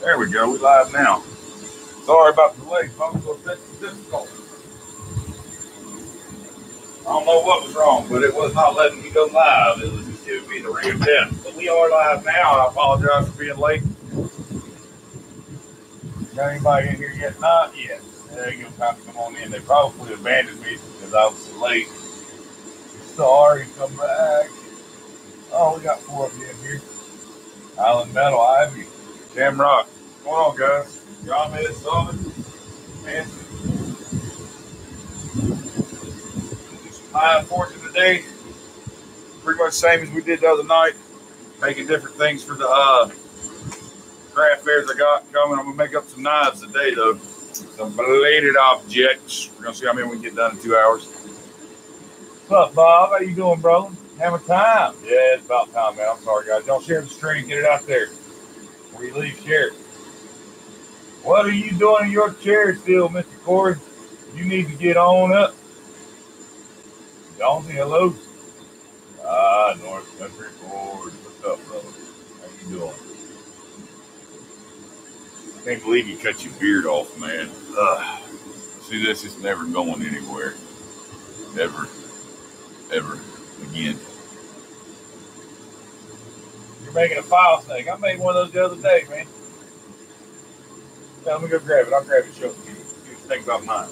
There we go. We live now. Sorry about the delay, folks. That's difficult. I don't know what was wrong, but it was not letting me go live. It was just giving me the ring of death. But we are live now. I apologize for being late. Got anybody in here yet? Not yet. There you go. Time to come on in. They probably abandoned me because I was so late. Sorry, come back. Oh, we got 4 of you in here. Island Metal, Ivy, Jamrock. What's going on, guys? John Med, Sullivan, Nancy. Do some high fortune today. Pretty much the same as we did the other night. Making different things for the craft fairs I got coming. I'm going to make up some knives today, though. Some bladed objects. We're going to see how many we can get done in 2 hours. What's up, Bob? How you doing, bro? Having time? Yeah, it's about time, man. I'm sorry, guys. Y'all share the stream. Get it out there. Before you leave, share it. What are you doing in your chair still, Mr. Corey? You need to get on up. Jonesy, hello. North Country Ford. What's up, brother? How you doing? I can't believe you cut your beard off, man. See, this is never going anywhere. Ever again. You're making a file snake. I made one of those the other day, man. Yeah, let me go grab it. I'll grab it and show it to you. See what you think about mine.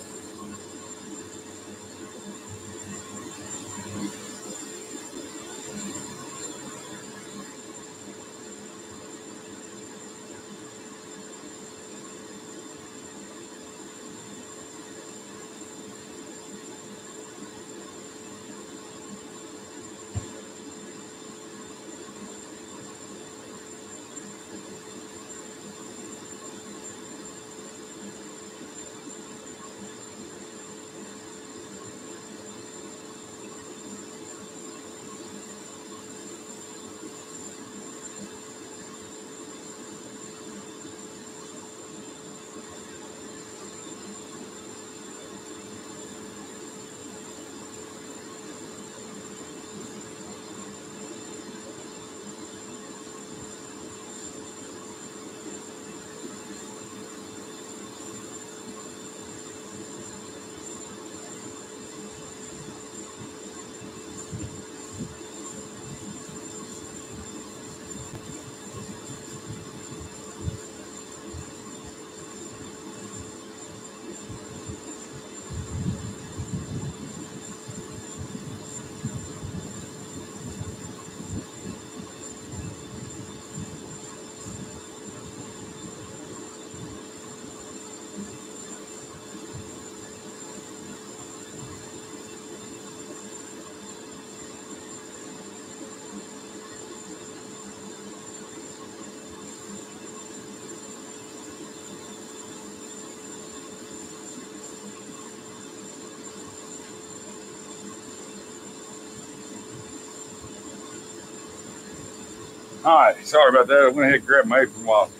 All right, sorry about that. I went ahead and grabbed my apron while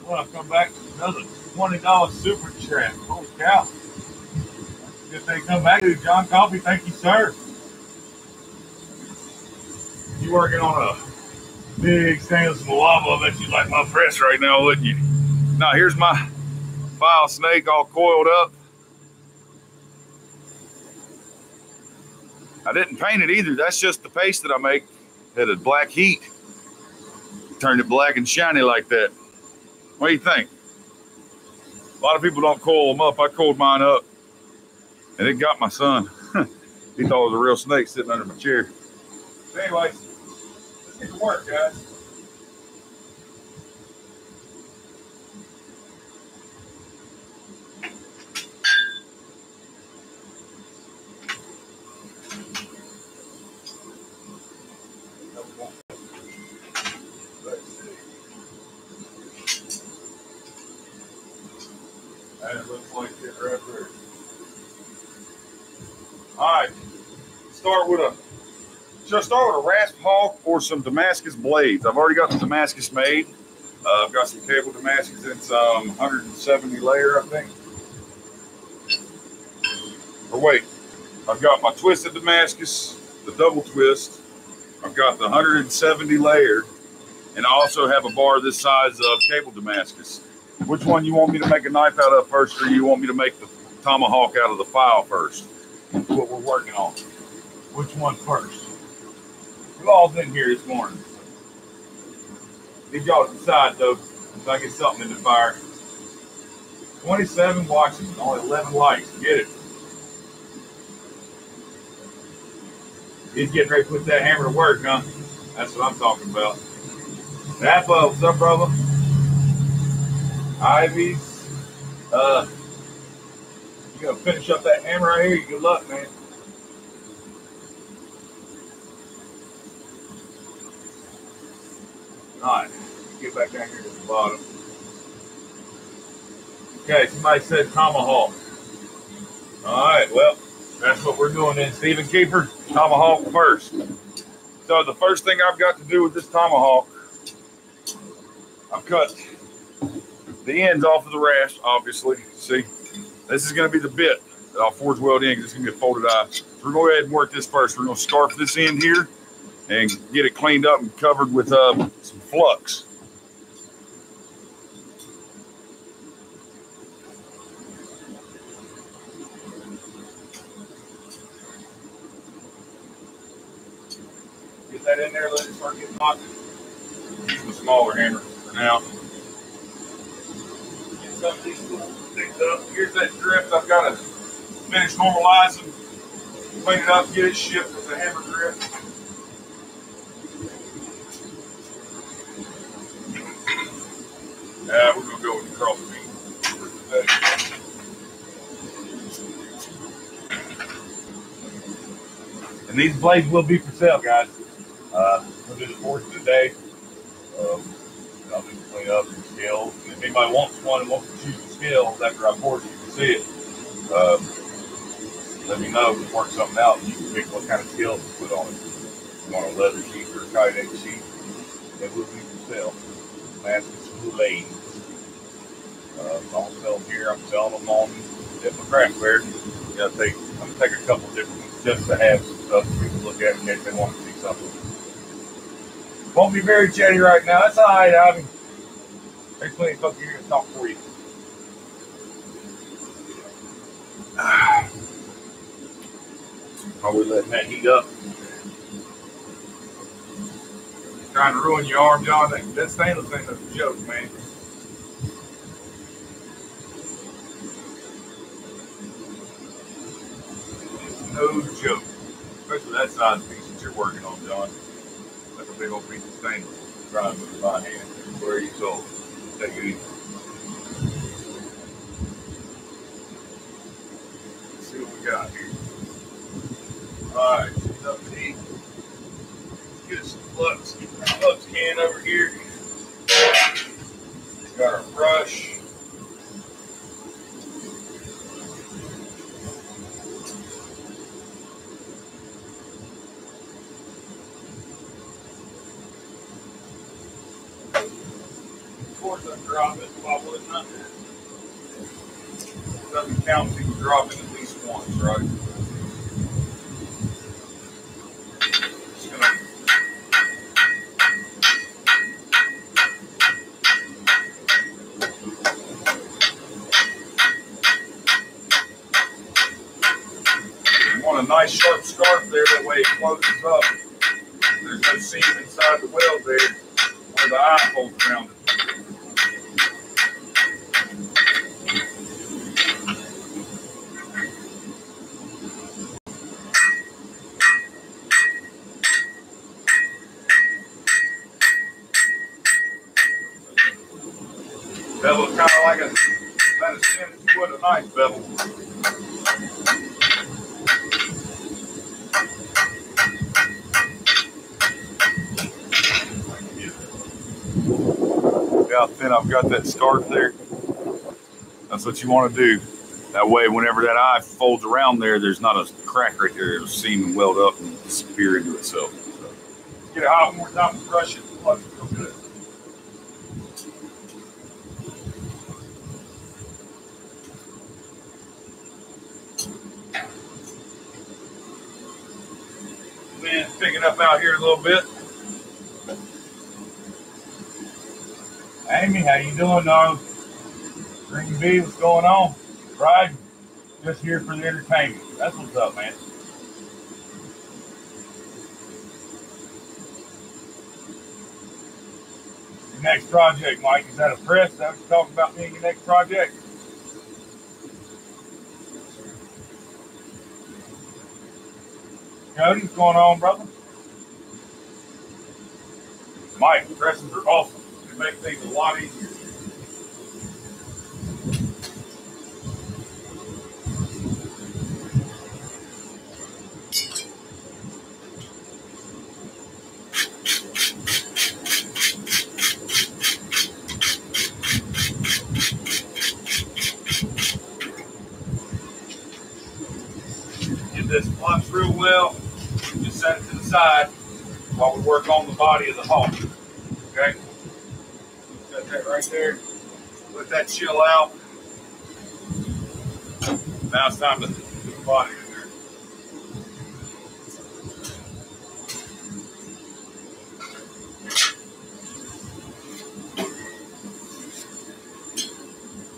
I come back with another $20 super chat. Holy cow. If they come back to John Coffee, thank you, sir. You working on a big stainless lava. I bet you like my press right now, wouldn't you? Now, here's my file snake all coiled up. I didn't paint it either. That's just the paste that I make at a black heat. Turned it black and shiny like that. What do you think? A lot of people don't coil them up. I coiled mine up, and it got my son. He thought it was a real snake sitting under my chair. But anyways, let's get to work, guys. And it looks like it right there. All right. Should I start with a rasp hawk or some Damascus blades? I've already got the Damascus made. I've got some cable Damascus in some 170 layer, I think. Or wait, I've got my twisted Damascus, the double twist. I've got the 170 layer, and I also have a bar this size of cable Damascus. Which one you want me to make a knife out of first, or you want me to make the tomahawk out of the file first? That's what we're working on. Which one first? You all's in here this morning. Need y'all to decide, though, if I get something in the fire. 27 watches, only 11 likes. Get it. He's getting ready to put that hammer to work, huh? That's what I'm talking about. Napa, what's up, brother? Ivy's. You gonna finish up that hammer right here? Good luck, man. All right, get back down here to the bottom. Okay, somebody said tomahawk. All right, well, that's what we're doing then. Stephen Keeper, tomahawk first. So the first thing I've got to do with this tomahawk, I've cut the ends off of the rash, obviously. See, this is going to be the bit that I'll forge weld in because it's going to be a folded eye. So we're going to go ahead and work this first. We're going to scarf this end here and get it cleaned up and covered with some flux. Get that in there, let it start getting hot. Use the smaller hammer for now. Get some of these tools picked up. Here's that drift. I've got to finish normalizing, clean it up, get it shipped with the hammer drift. We're going to go with the cross beam for today. And these blades will be for sale, guys. We'll do the forge today. I'll just clean up and scale. And if anybody wants one and wants to choose the scales after I forge it, you can see it. Let me know. We'll work something out and you can pick what kind of scales to put on it. If you want a leather sheet or a kydex sheet, they will be for sale. Damascus blades. I don't sell them here. I'm selling them on different craft fair. I'm gonna take a couple different ones just to have some stuff for people to look at in case they want to see something. Won't be very chatty right now. That's all right, Ivy. There's plenty of folks here to talk for you. Are we letting that heat up? Trying to ruin your arm, John. That stainless ain't no joke, man. It's no joke. Especially that size piece that you're working on, John. That's a big old piece of stainless. Try and move it by hand. Where are you sold? Take it easy. Let's see what we got here. Alright, she's up to heat. Get us some flux. Get our flux can over here. Got our brush. Of course, I drop it while it's not there. It doesn't count if you drop it at least once, right? A nice sharp scarf there, that way it closes up. There's no seam inside the weld there where the eye folds around it. Bevel kind of like a kind of thin as you would a knife bevel. How thin I've got that scarf there. That's what you want to do. That way, whenever that eye folds around there, there's not a crack right there. It'll seam and weld up and disappear into itself. So, get it hot one more time and brush it. Flux it real good. Wind's picking up out here a little bit. Amy, how you doing, dog? Drinking B, what's going on? Right? Just here for the entertainment. That's what's up, man. Your next project, Mike, is that a press? Is that what you're talking about me and your next project? Cody, what's going on, brother? Mike, presses are awesome. They make things a lot easier. Get this flux real well. Just set it to the side while we work on the body of the hog. Okay? Set that right there. Let that chill out. Now it's time to put the body in there.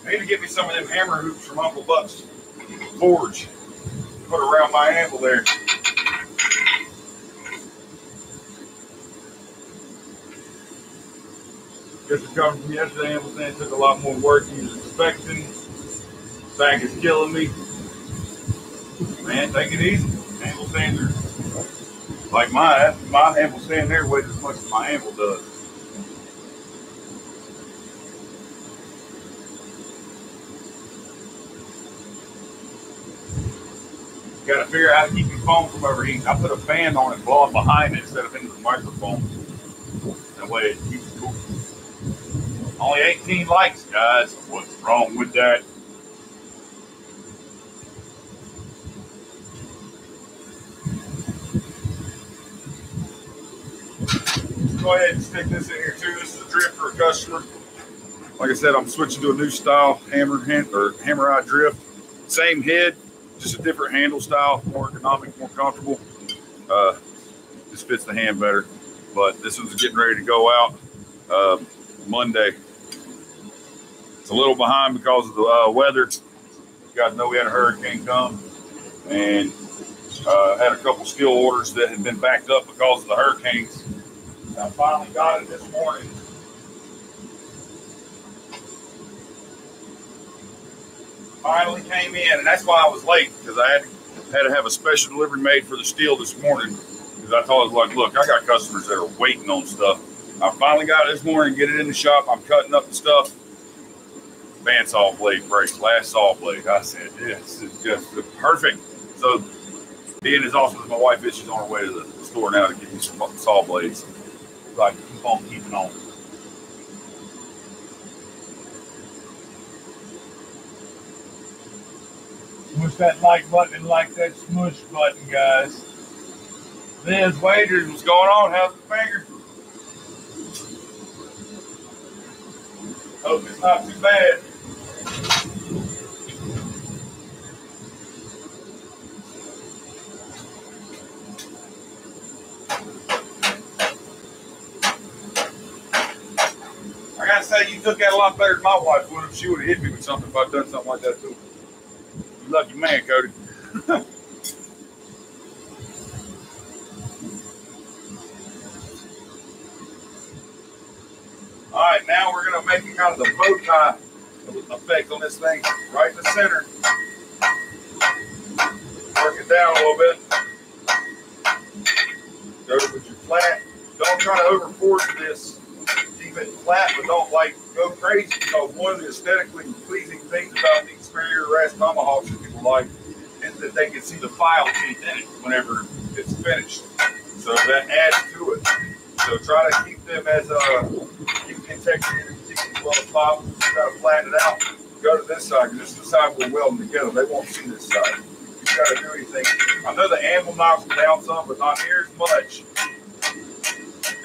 I need to get me some of them hammer hoops from Uncle Buck's forge. Put around my ankle there. Guess it comes from yesterday. I was saying it took a lot more work than he was expecting. Back is killing me. Man, take it easy. Ankle sander. Like my ankle sander there weighs as much as my ankle does. Got to figure out how to keep your phone from overheating. I put a fan on it, blow it behind it instead of into the microphone. That way it keeps it cool. Only 18 likes, guys. What's wrong with that? Go ahead and stick this in here too. This is a drift for a customer. Like I said, I'm switching to a new style hammer eye drift. Same head, just a different handle style, more ergonomic, more comfortable. Just fits the hand better. But this one's getting ready to go out Monday. It's a little behind because of the weather. You guys know we had a hurricane come and had a couple steel orders that had been backed up because of the hurricanes. I finally got it this morning. Finally came in, and that's why I was late, because I had to have a special delivery made for the steel this morning. Because I told us, like, look, I got customers that are waiting on stuff. I finally got it this morning, get it in the shop. I'm cutting up the stuff. Bandsaw blade breaks, last saw blade. I said, this is just perfect. So, being as awesome as my wife is, she's on her way to the store now to get me some saw blades. So I can keep on keeping on. Smush that like button and like that smush button, guys. Liz Wagers, what's going on? How's the finger? Hope it's not too bad. I gotta say, you took that a lot better than my wife would have. She would have hit me with something if I'd done something like that too. You lucky man, Cody. All right, now we're gonna make it kind of the bow tie effect on this thing, right in the center. Work it down a little bit. Go with your flat. Don't try to over-force this. Keep it flat, but don't like go crazy, because one of the aesthetically pleasing things about these superior rash tomahawks that people like is that they can see the file teeth in it whenever it's finished. So that adds to it. So try to keep them as keep the integrity and teeth as well as possible. Try to flatten it out. Go to this side, because this is the side we're welding together. They won't see this side. You got to do anything. I know the anvil knocks them down some, but not near as much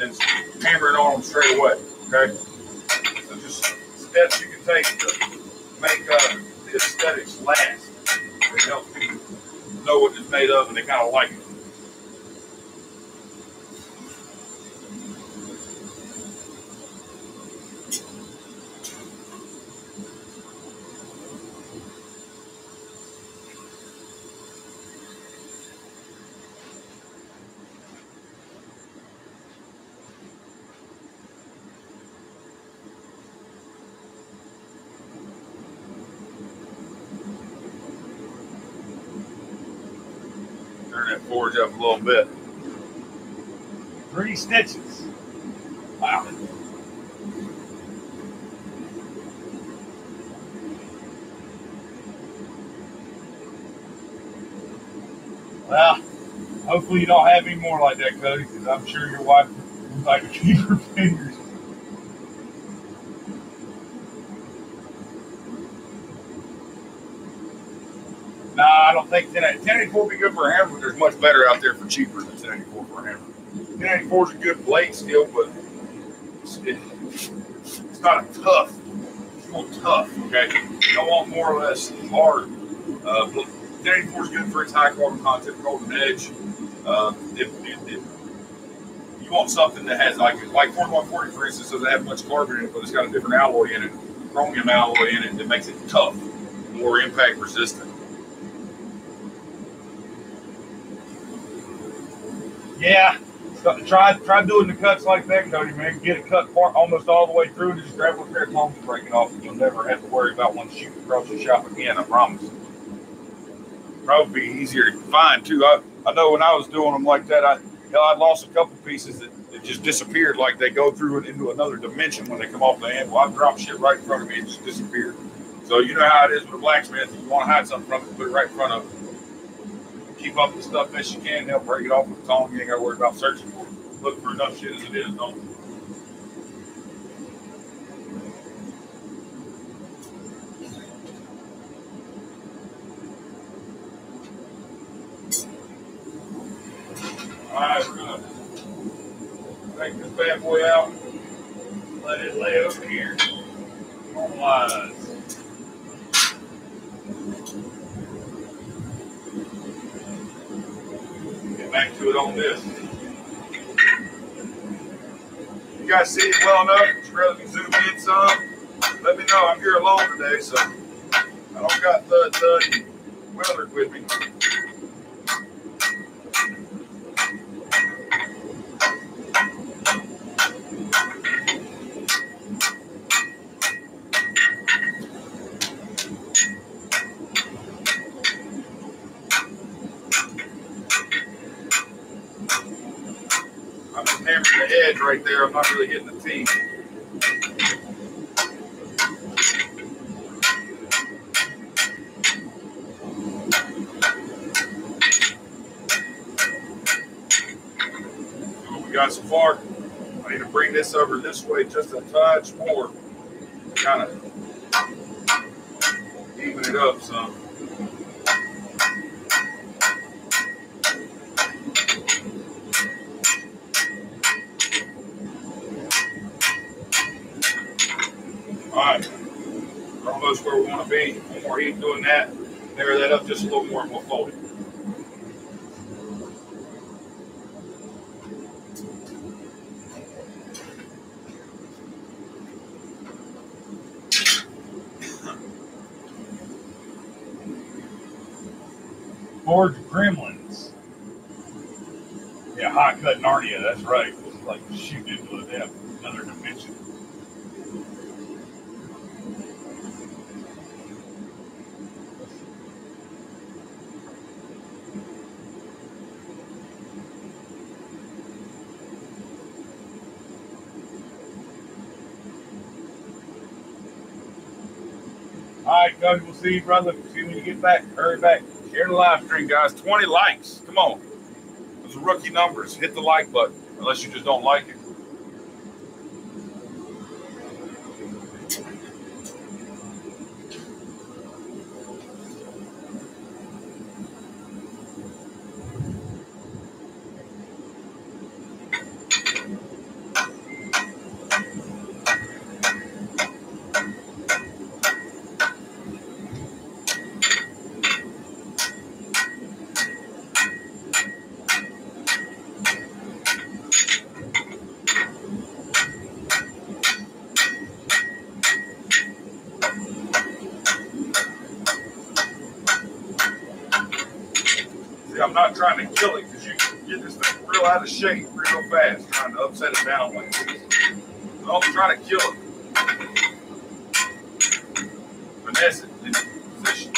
as hammering on them straight away. Okay? So just steps you can take to make the aesthetics last. It helps people know what it's made of, and they kind of like it. Turn that forge up a little bit. 3 stitches. Wow. Well, hopefully you don't have any more like that, Cody, because I'm sure your wife would like to keep her fingers. Nah, I don't think 1084 would be good for a hammer, but there's much better out there for cheaper than 1084 for a hammer. 1084 is a good blade still, but it's not a tough. It's more tough, okay? You don't want more or less hard. 1084 is good for its high carbon content, golden edge. If you want something that has like 4140, for instance, doesn't have much carbon in it, but it's got a different alloy in it, chromium alloy in it, that makes it tough, more impact resistant. Yeah, try doing the cuts like that, Cody, man. Get it cut almost all the way through and just grab a pair of tongs and break it off, and you'll never have to worry about one shooting across your shop again, I promise. Probably be easier to find too. I know when I was doing them like that, I lost a couple pieces that just disappeared, like they go through it into another dimension when they come off the anvil. I dropped shit right in front of me and just disappeared. So you know how it is with a blacksmith. If you want to hide something from it, put it right in front of it. Keep up the stuff best you can, help break it off with a tong. You ain't got to worry about searching for it. Look for enough shit as it is, don't you? All right, we're going to take this bad boy out. Let it lay over here. Normalize. Get back to it on this. You guys see it well enough? Would you rather me zoom in some? Let me know. I'm here alone today, so I don't got the Willard with me. I'm just hammering the edge right there. I'm not really hitting the teeth. We got so far. I need to bring this over this way just a touch more. Kind of even it up some. All right, we're almost where we want to be. One more heat doing that. Narrow that up just a little more and we'll fold it. Forge Gremlins. Yeah, hot cut Narnia, that's right. It's like shooting into another dimension. All right, Cody, we'll see you, brother. See you when you get back. Hurry back. Share the live stream, guys. 20 likes. Come on. Those are rookie numbers. Hit the like button, unless you just don't like it. I'm not trying to kill it because you can get this thing real out of shape real fast, trying to upset it down like this. So I'm trying to kill it. Finesse it in position.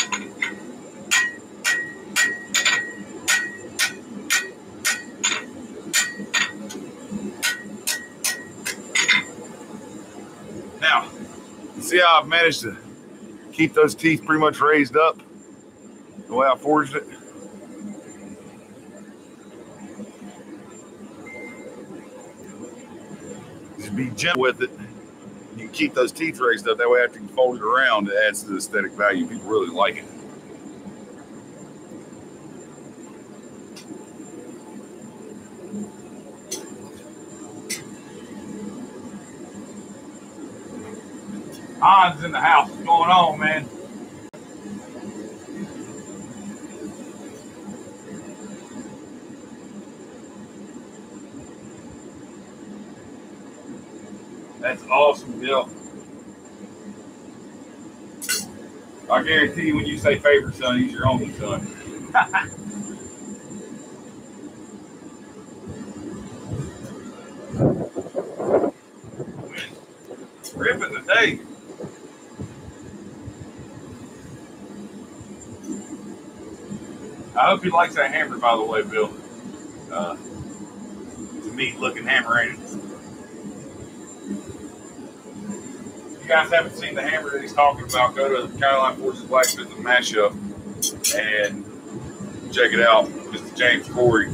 See how I've managed to keep those teeth pretty much raised up the way I forged it? Just be gentle with it. You can keep those teeth raised up. That way, after you fold it around, it adds to the aesthetic value. People really like it. Hans in the house. What's going on, man? That's awesome, Bill. I guarantee you when you say favorite son, he's your only son. Ripping the day. I hope he likes that hammer, by the way, Bill. It's a neat looking hammer, ain't it? If you guys haven't seen the hammer that he's talking about, go to Caroline Forces Blacksmith and Mashup and check it out. Mr. James Corey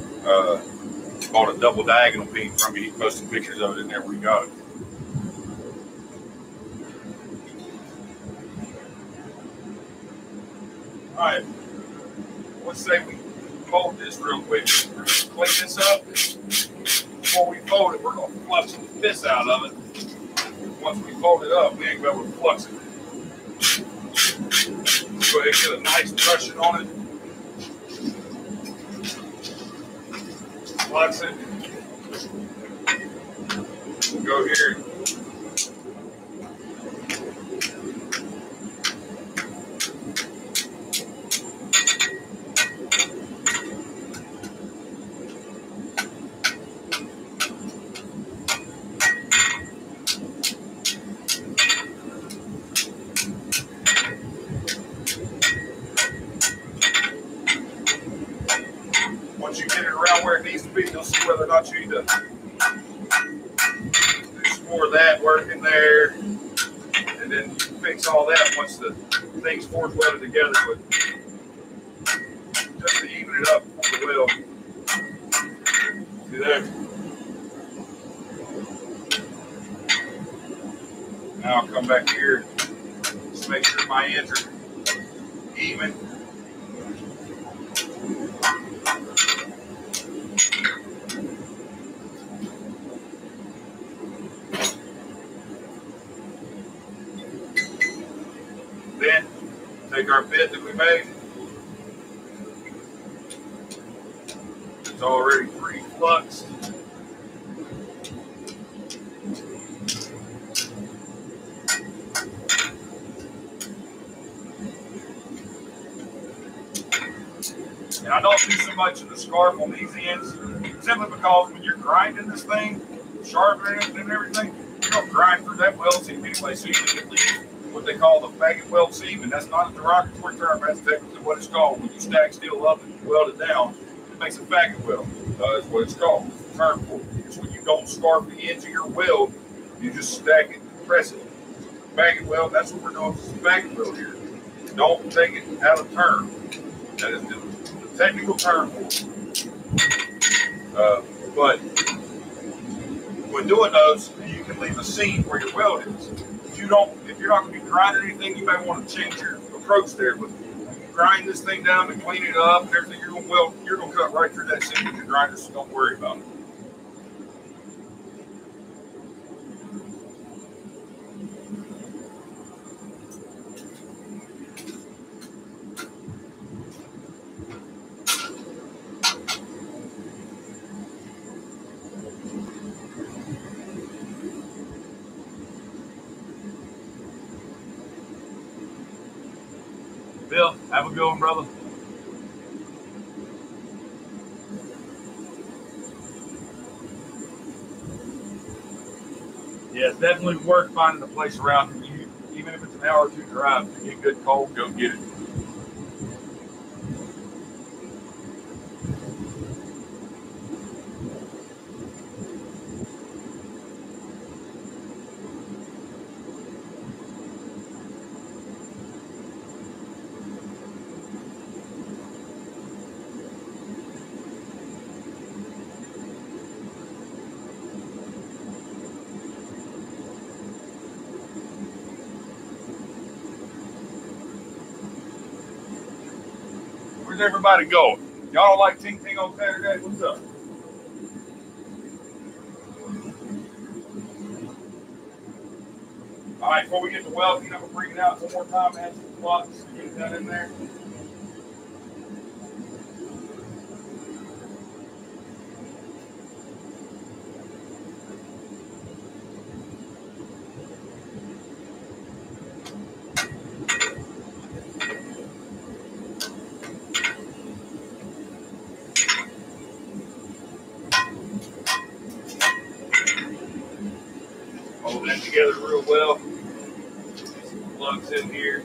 bought a double diagonal piece from me. He posted pictures of it in there where he got it. All right, let's say we fold this real quick. We're going to clean this up. Before we fold it, we're going to flush some piss out of it. Once we fold it up, we ain't going to be able to flux it. Go ahead and get a nice brushing on it. Flux it. We'll go here. Once you get it around where it needs to be, you'll see whether or not you need to do some more of that work in there. And then you fix all that once the thing's forge welded together. But just to even it up before the weld. See there? Now I'll come back here. Just make sure my ends are even. Then take our bit that we made. It's already pre-fluxed. And I don't do so much of the scarf on these ends, simply because when you're grinding this thing, sharpening it and everything, you're going to grind through that weld seam anyway, so you can leave what they call the faggot weld seam, and that's not a derogatory term, that's technically what it's called. When you stack steel up and weld it down, it makes a faggot weld. That's what it's called. It's the term for it. It's when you don't scarf the ends of your weld, you just stack it and press it. Faggot weld, that's what we're doing. It's a faggot weld here. Don't take it out of term. That is the technical term for it. But when doing those, you can leave a seam where your weld is. If you're not going to be grinding anything, you may want to change your approach there. But when you grind this thing down and clean it up and everything, you're going to cut right through that seam with your grinder, so don't worry about it. Bill, have a good one, brother. Yeah, it's definitely worth finding a place around you, even if it's an hour or two drive. If you get good cold, go get it. Where's everybody going? Y'all don't like Ting Ting on Saturday? What's up? All right, before we get to welding, I'm going to bring it out one more time, add some flux, get that in there. Hold that together real well. Some plugs in here.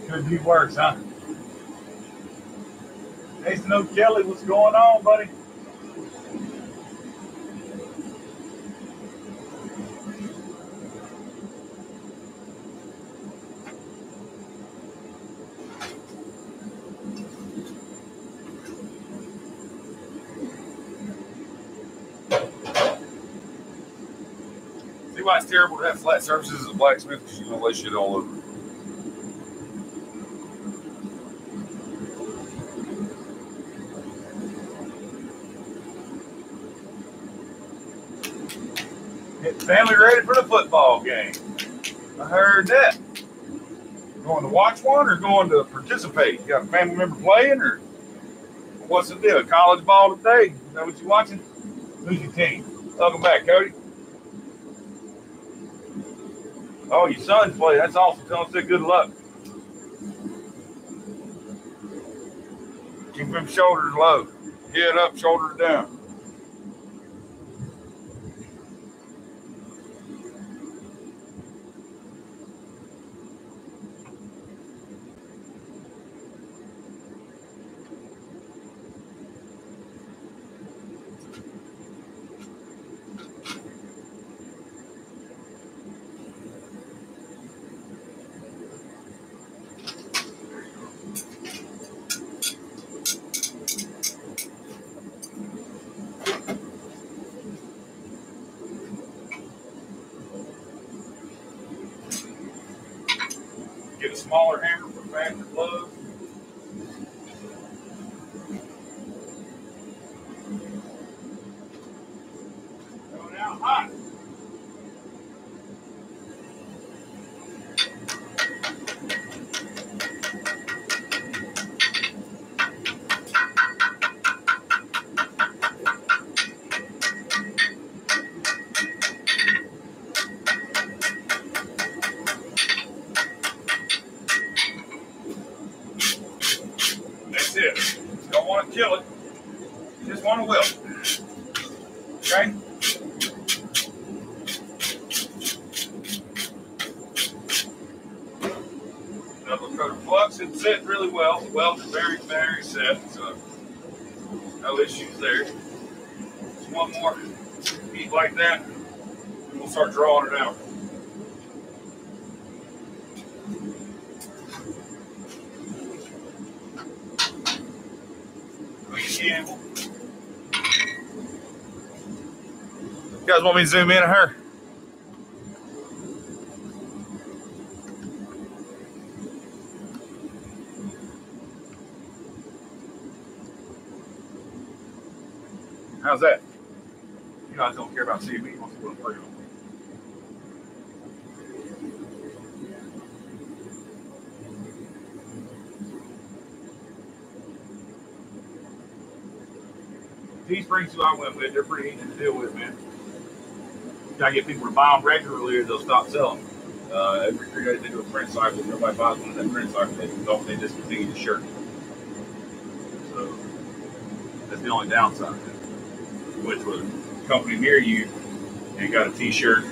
Good view works, huh? Nice to know, Kelly. What's going on, buddy? See why it's terrible to have flat surfaces as a blacksmith? Because you're going to lay shit all over. Get the family ready for the football game. I heard that. Going to watch one or going to participate? You got a family member playing or what's the deal? College ball today? Is that what you're watching? Who's your team? Welcome back, Cody. Oh, your son's playing. That's awesome. Tell him to say good luck. Keep them shoulders low. Head up, shoulders down. Get a smaller hammer for faster blows. Going out hot. That's it. Don't want to kill it. You just want to weld it. Okay? Double coat of flux. It's set really well. The weld is very, very set. So no issues there. Just one more heat like that, and we'll start drawing it out. You guys want me to zoom in on her? How's that? You guys don't care about seeing me. You want to put a plate on. These springs who I went with, they're pretty easy to deal with, man. You gotta get people to buy them regularly or they'll stop selling them. Every 3 days they do a print cycle. Everybody buys one of that print cycle. They discontinue the shirt. So that's the only downside. Which was a company near you and got a t-shirt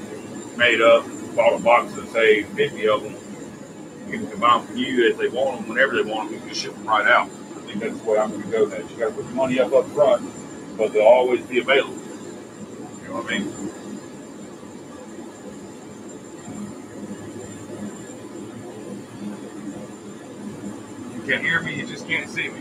made up, bought a box of say 50 of them. People can buy them from you if they want them, whenever they want them. You can just ship them right out. I think that's the way I'm going to go next. You got to put the money up front, but they'll always be available. You know what I mean? can't hear me, you just can't see me.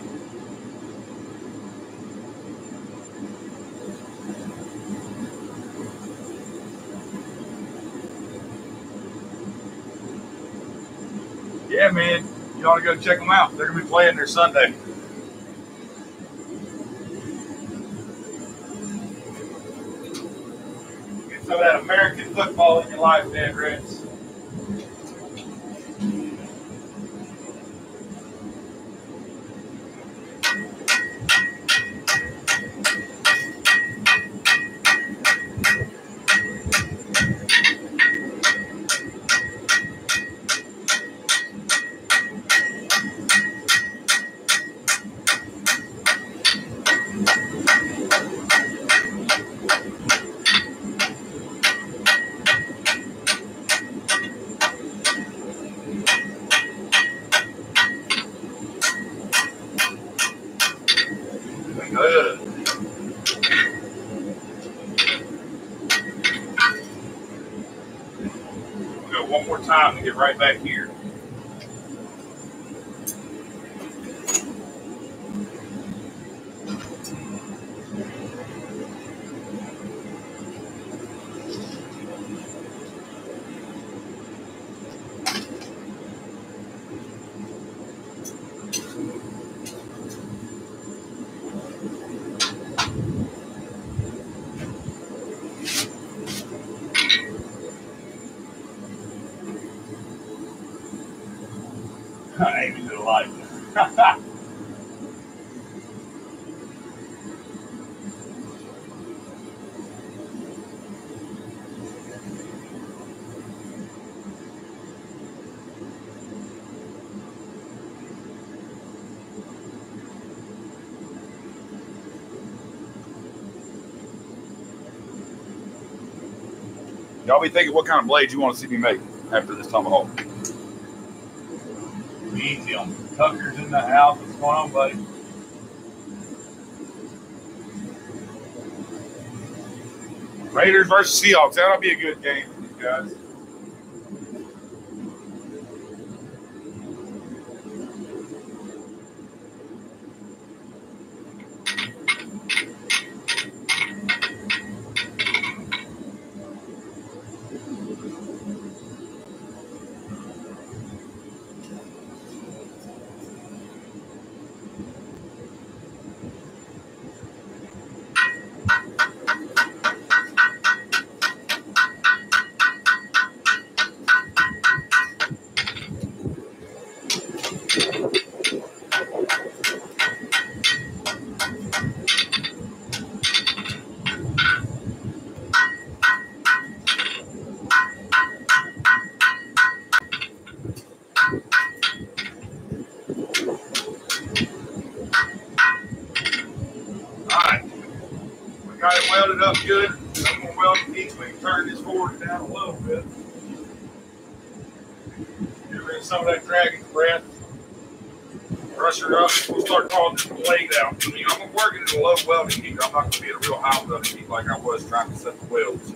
Yeah, man, you ought to go check them out. They're going to be playing there Sunday. Get some of that American football in your life, Dan Reds. Good. We'll go one more time to get right back here. Amy to the light. Y'all be thinking what kind of blades you want to see me make after this tomahawk. Easy on Tucker's in the house. What's going on, buddy? Raiders versus Seahawks. That'll be a good game for these guys. Got it welded up good. Some more welding needs. We can turn this forward down a little bit. Get rid of some of that dragon's breath. Brush her up. We'll start calling this blade out. I mean, I'm working at a low welding heat. I'm not going to be at a real high welding heat like I was trying to set the welds.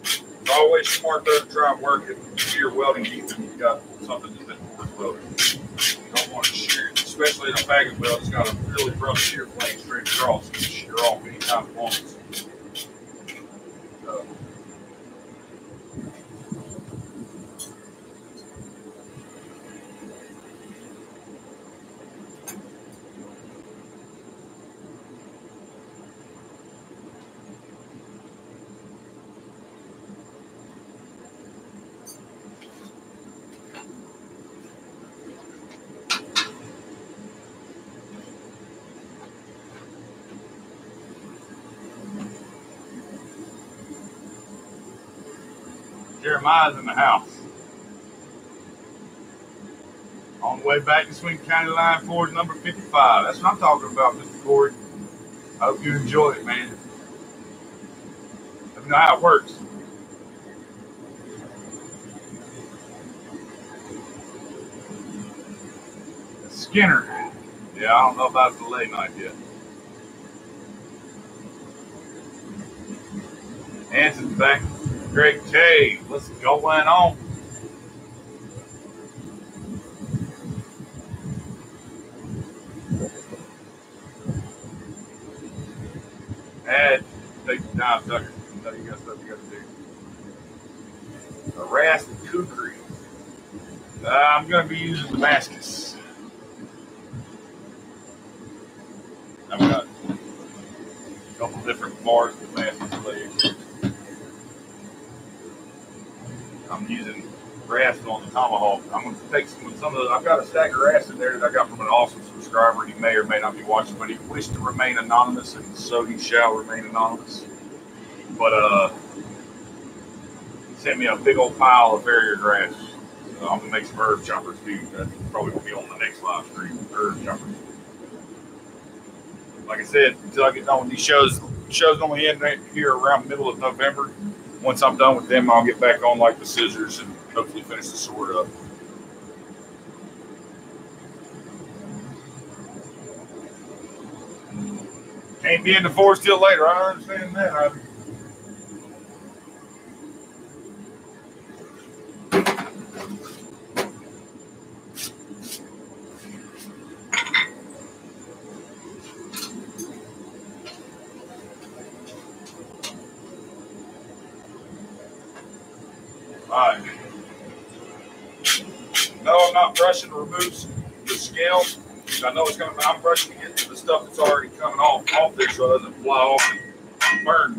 It's always smart though to try and work at shear welding heat when you've got something that's towards welding. You don't want to shear it, especially in a bagging weld. It's got a really rough shear plane straight across. You can shear off any time it wants. Jeremiah's in the house. On the way back to Swing County Line 4 is number 55. That's what I'm talking about, Mr. Corey. I hope you enjoy it, man. Let me know how it works. Skinner. Yeah, I don't know about the late night yet. Anson's back. Greg K, what's going on? add, nah, Tucker, no, you got stuff you got to do. A rasp and kukri. I'm going to be using Damascus. I've got a couple different bars of Damascus. I'm using rasp on the tomahawk. I'm going to take some of the. I've got a stack of rasp in there that I got from an awesome subscriber. He may or may not be watching, but he wished to remain anonymous, and so he shall remain anonymous. But he sent me a big old pile of farrier grass. So I'm gonna make some herb choppers too. That probably will be on the next live stream. Herb choppers. Like I said, until I get done with these shows only end here around the middle of November. Once I'm done with them, I'll get back on like the scissors and hopefully finish the sword up. Can't be in the forest till later. I understand that. Alright. No, I'm not brushing to remove the scale. I know it's going to. I'm brushing to get to the stuff that's already coming off there, so it doesn't fly off and burn.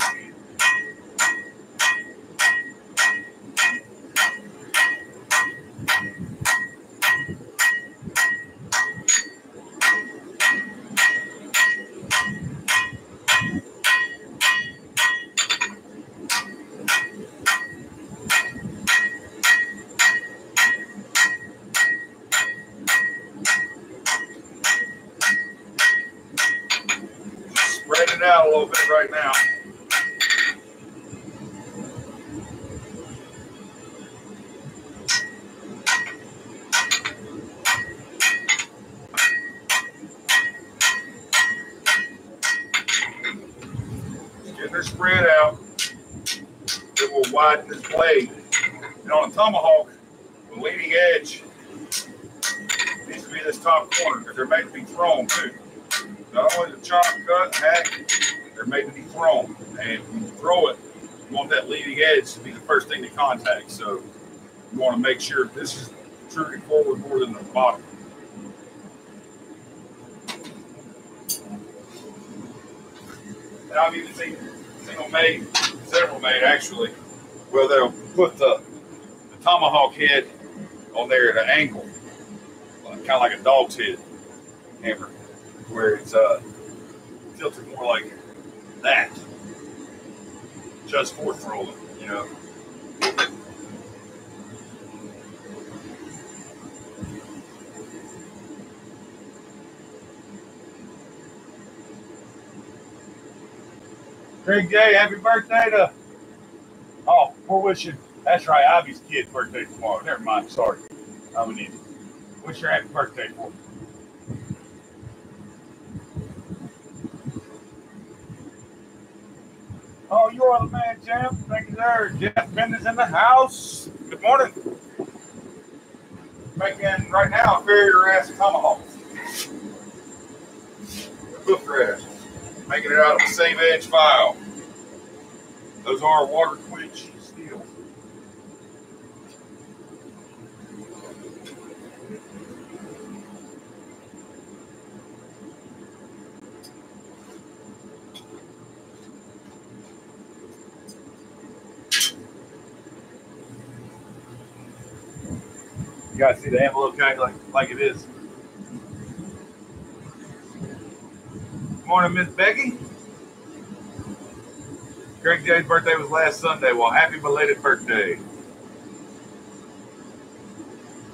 Spread it out a little bit right now. Getting her spread out. It will widen this blade. And on a tomahawk, the leading edge needs to be this top corner because they're made to be thrown too. Not only the chop, cut, hack, they're made to be thrown. And when you throw it, you want that leading edge to be the first thing to contact. So you want to make sure this is protruding forward more than the bottom. And I've even seen several made actually, where they'll put the tomahawk head on there at an angle, kind of like a dog's head hammer, where it's tilted more like that, just for throwing, you know. Craig J, happy birthday to. Oh, we're wishing. That's right, Ivy's kid's birthday tomorrow. Never mind, sorry. I'm an idiot. Wish your happy birthday for me. Oh, you are the man, Jam. Thank you, sir. Jeff Bender's in the house. Good morning. Making right now a farrier ass tomahawk. Hoof rest. Making it out of the same edge file. Those are water quench steel. You guys see the envelope guy like it is. Good morning, Miss Becky. Greg J's birthday was last Sunday. Well, happy belated birthday.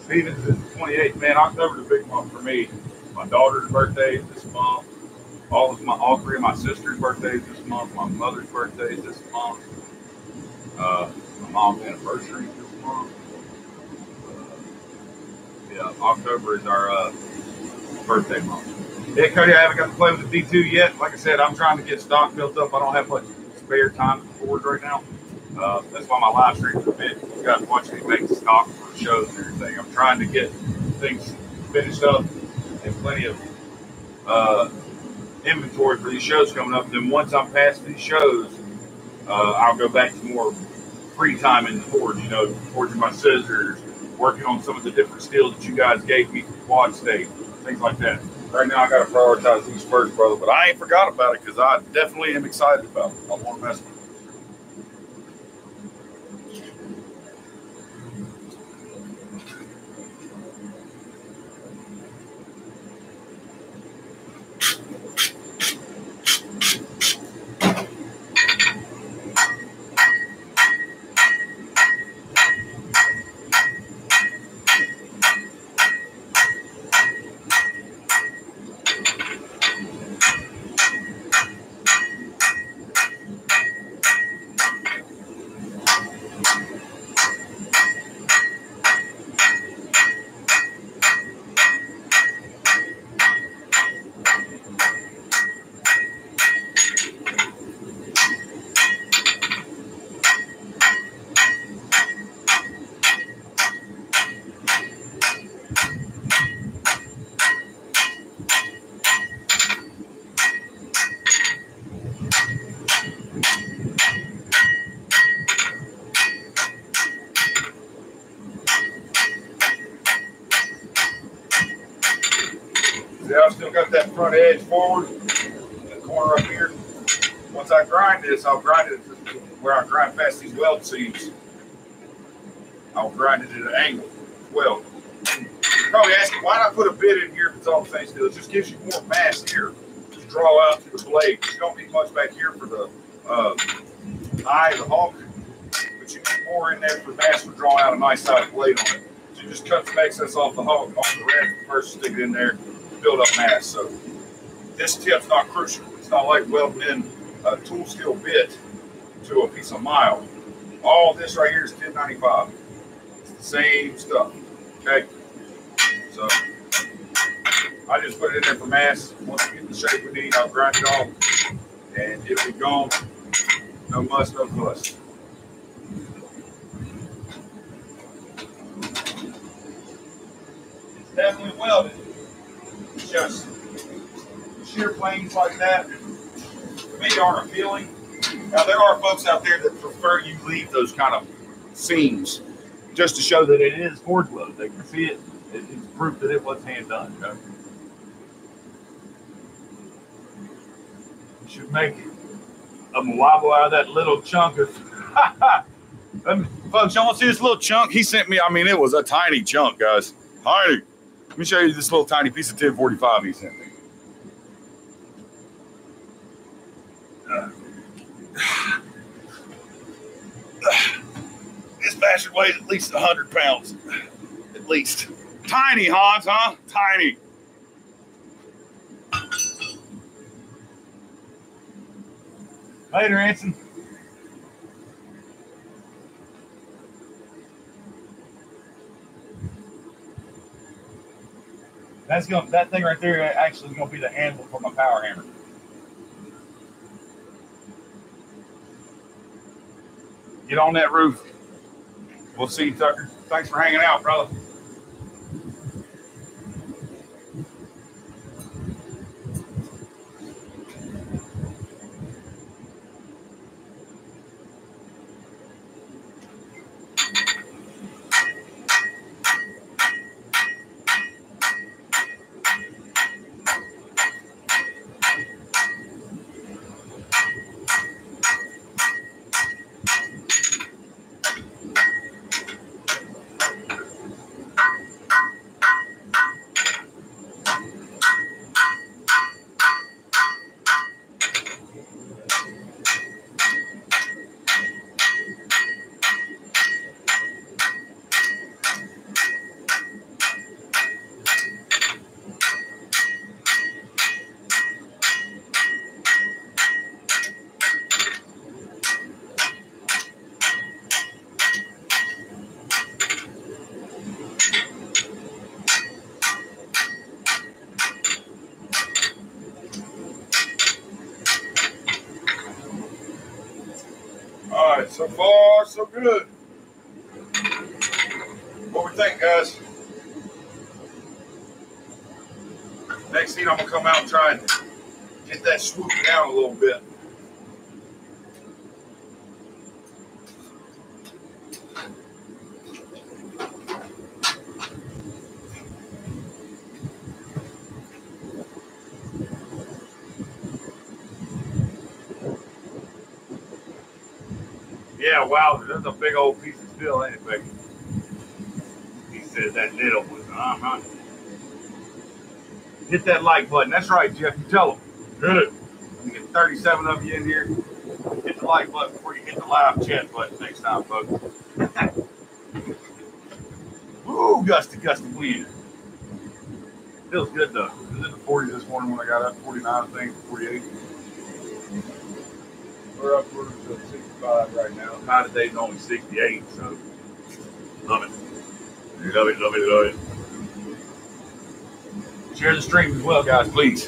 Stevens is the 28th. Man, October's a big month for me. My daughter's birthday is this month. All three of my sisters' birthdays this month. My mother's birthday is this month. My mom's anniversary is this month. Yeah, October is our birthday month. Yeah, Cody, I haven't got to play with the D2 yet. Like I said, I'm trying to get stock built up. I don't have much spare time to record right now. That's why my live streams are big. You guys watching me make stock for shows and everything. I'm trying to get things finished up and plenty of inventory for these shows coming up. And then once I'm past these shows, I'll go back to more free time in the forge, you know, forging my scissors, working on some of the different steels that you guys gave me for quad state, things like that. Right now, I got to prioritize these first, brother, but I ain't forgot about it because I definitely am excited about it. I want to mess with it. See, I've still got that front edge forward, the corner up here. Once I grind this, I'll grind it where I grind past these weld seams. I'll grind it at an angle as well. You're probably asking, why not put a bit in here if it's all the same steel? It just gives you more mass here to draw out to the blade. You don't need much back here for the eye of the hawk, but you need more in there for mass to draw out a nice side blade on it. So you just cut some excess off the hawk, off the red first, stick it in there, build up mass. So this tip's not crucial. It's not like welding in a tool steel bit to a piece of mile. All this right here is 1095. It's the same stuff. Okay, so I just put it in there for mass. Once we get the shape we need, I'll grind it off, and it'll be gone. No muss, no fuss. It's definitely welded. It's just shear planes like that, to me, aren't appealing. Now, there are folks out there that prefer you leave those kind of seams just to show that it is forge welded. They can see it. It's proof that it was hand done. Okay? You should make a wobble out of that little chunk of. Folks, y'all want to see this little chunk? He sent me, I mean, it was a tiny chunk, guys. Tiny. Let me show you this little tiny piece of 1045 he sent me. This bastard weighs at least 100 pounds. At least. Tiny, Hans, huh? Tiny. Later, Anson. That thing right there actually is gonna be the handle for my power hammer. Get on that roof. We'll see you, Tucker. Thanks for hanging out, brother. All right, so far, so good. What we think, guys? Next heat, I'm gonna come out and try and Get that swoop down a little bit. Yeah, wow, that's a big old piece of steel, ain't it, Becky? He said that little one. Uh-huh. Hit that like button. That's right, Jeff. You tell him. Hit it. We get 37 of you in here. Hit the like button before you hit the live chat button next time, folks. Woo, gusty wind. Feels good, though. It was in the 40s this morning when I got up. 49, I think, 48. We're upwards of 65 right now. High today is only 68, so love it. Love it, love it, love it. Share the stream as well, guys, please.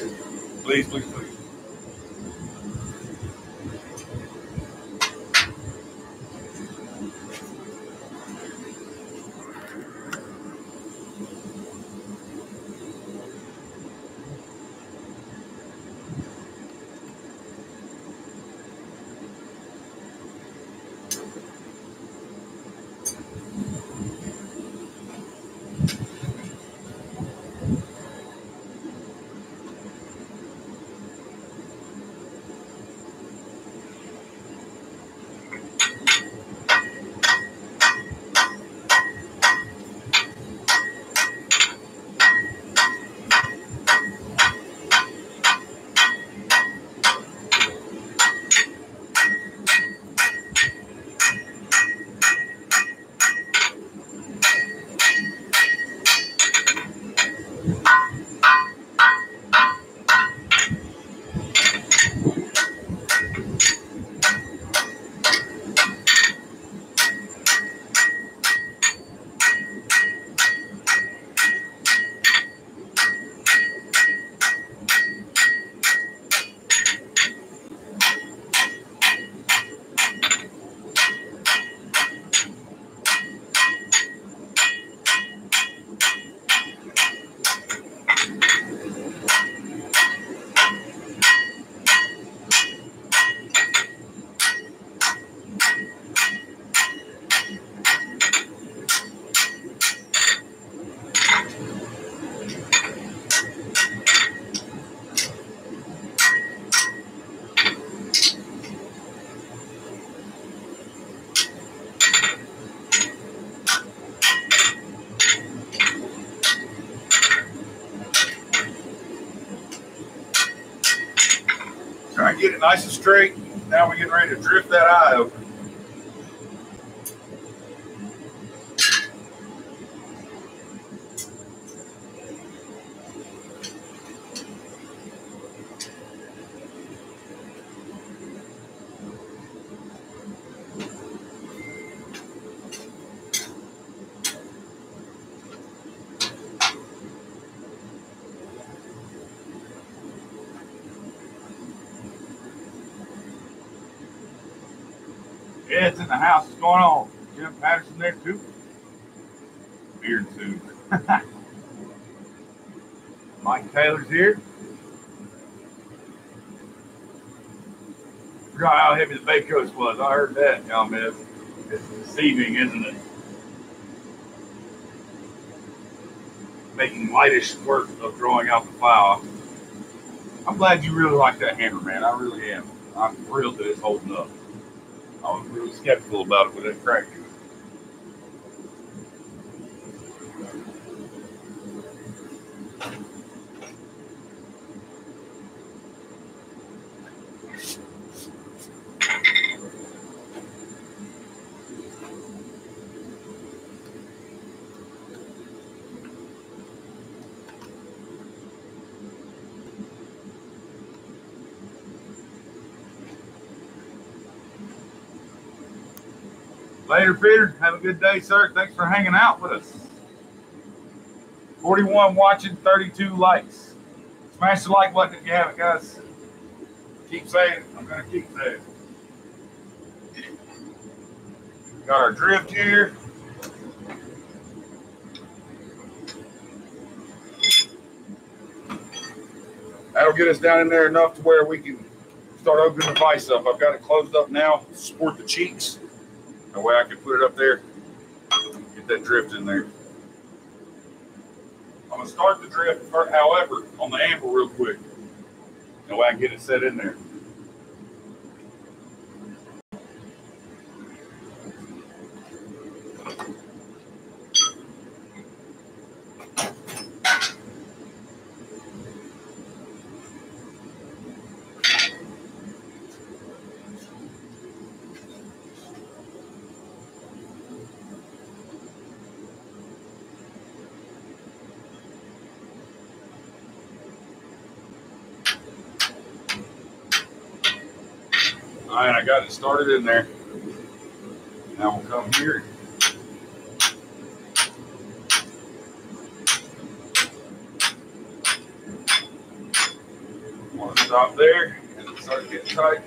Please, please, please. Try and get it nice and straight. Now we're getting ready to drift that eye open. Ed's in the house. What's going on? Jim Patterson there too. Beard soon. Mike Taylor's here. Forgot how heavy the Bay Coast was. I heard that, y'all, man. It's deceiving, isn't it? Making lightish work of drawing out the file. I'm glad you really like that hammer, man. I really am. I'm thrilled that it's holding up. I was really skeptical about it with that crack. Later, Peter. Have a good day, sir. Thanks for hanging out with us. 41 watching, 32 likes. Smash the like button if you haven't, guys. Keep saying it. I'm going to keep saying it. Got our drift here. That'll get us down in there enough to where we can start opening the vise up. I've got it closed up now to support the cheeks. That way I can put it up there, get that drift in there. I'm going to start the drift, however, on the amber real quick. That way I can get it set in there. All right, I got it started in there. Now we'll come here. I want to stop there and start getting tight.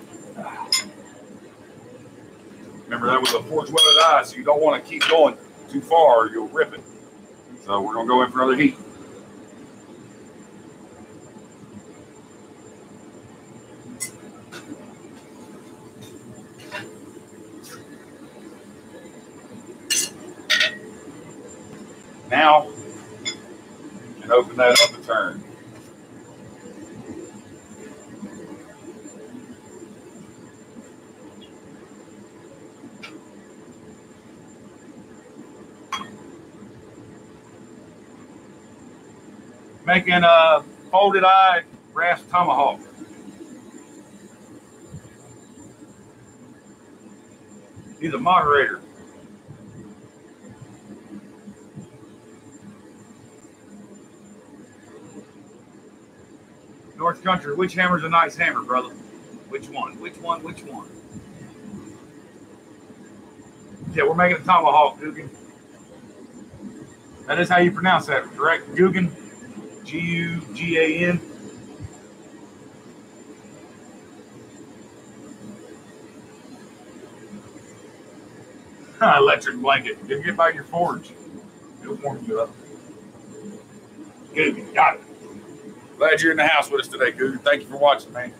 Remember, that was a forged welded eye, so you don't want to keep going too far or you'll rip it. So we're going to go in for another heat. Now, and open that up a turn. Making a folded eye brass tomahawk. He's a moderator. North Country, which hammer's a nice hammer, brother? Which one? Which one? Which one? Yeah, we're making a tomahawk, Guggen. That is how you pronounce that, correct? Guggen? G-U-G-A-N. Electric blanket. Get by your forge. It'll warm you up. Guggen, got it. Glad you're in the house with us today, Guggen. Thank you for watching, man.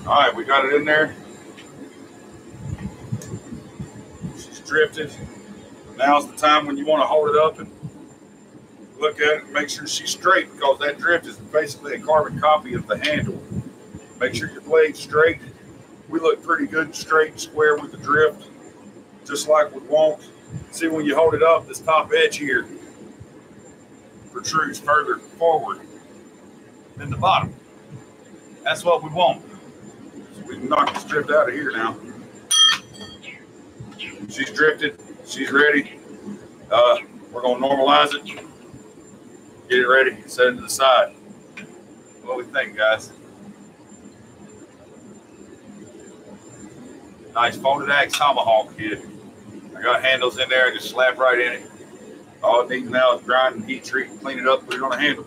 All right, we got it in there. She's drifted. Now's the time when you want to hold it up and look at it and make sure she's straight, because that drift is basically a carbon copy of the handle. Make sure your blade's straight. We look pretty good and straight and square with the drift, just like we want. See, when you hold it up, this top edge here protrudes further forward than the bottom. That's what we want. We can knock this drift out of here now. She's drifted. She's ready. We're going to normalize it. Get it ready. Set it to the side. What do we think, guys? Nice folded axe tomahawk here. I got handles in there. Just slap right in it. All it needs now is grind and heat treat and clean it up. Put it on a handle.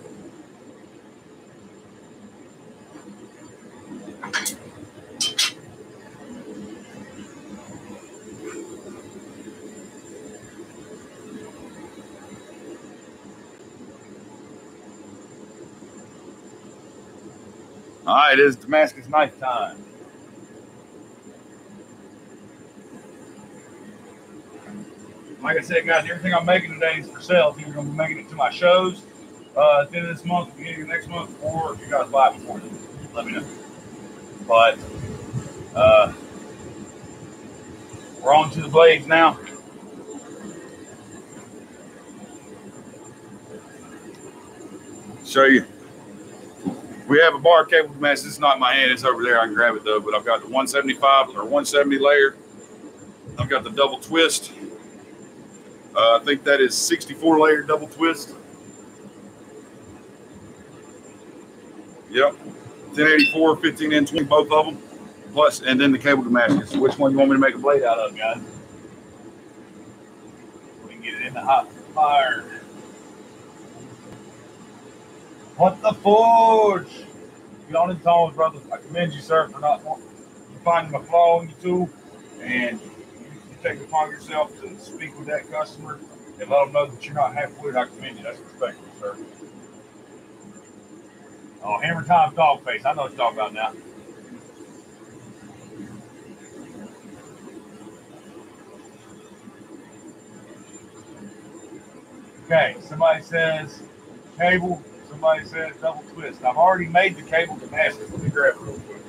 All right, it is Damascus knife time. Like I said, guys, everything I'm making today is for sale. Either going to be making it to my shows at the end of this month, beginning of next month, or if you guys buy it before then, let me know. But we're on to the blades now. Show you. We have a bar cable Damascus. It's not in my hand. It's over there. I can grab it though. But I've got the 175 or 170 layer. I've got the double twist. I think that is 64 layer double twist. Yep. 1084, 15 and 20, both of them. Plus, and then the cable Damascus. Which one you want me to make a blade out of, guys? We can get it in the hot fire. What the forge? Get on in tones, brother. I commend you, sir, for not finding a flaw in your tool, and you take it upon yourself to speak with that customer and let them know that you're not happy with it. I commend you. That's respectful, sir. Oh, Hammer Time Dog Face. I know what you're talking about now. Okay, somebody says cable. Somebody says double twist. I've already made the cable Damascus. Let me grab it real quick.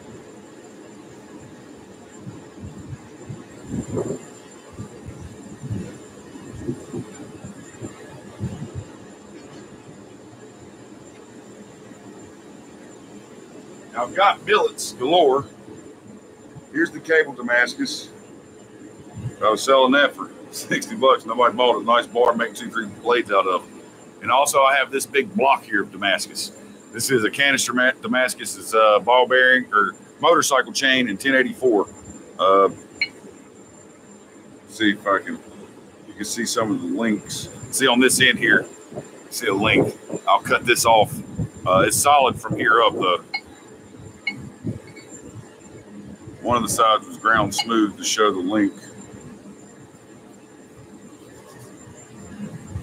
Now I've got billets galore. Here's the cable Damascus. I was selling that for 60 bucks. Nobody bought it. Nice bar, make 2-3 blades out of it. And also I have this big block here of Damascus. This is a canister Damascus. It's a ball bearing or motorcycle chain in 1084. See if I can, you can see some of the links. See on this end here, see a link. I'll cut this off. It's solid from here up though. One of the sides was ground smooth to show the link.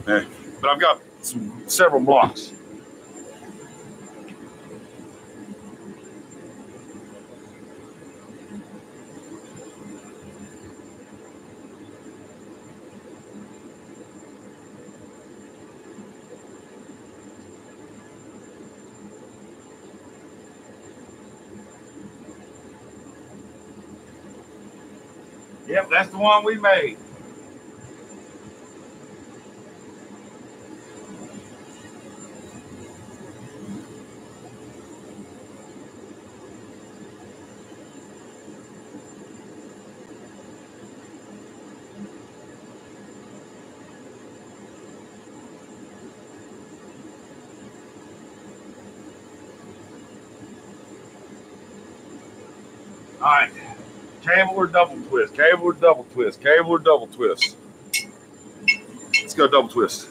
Yeah. But I've got several blocks. Yep, that's the one we made. All right. Cable or double twist? Cable or double twist? Cable or double twist? Let's go double twist.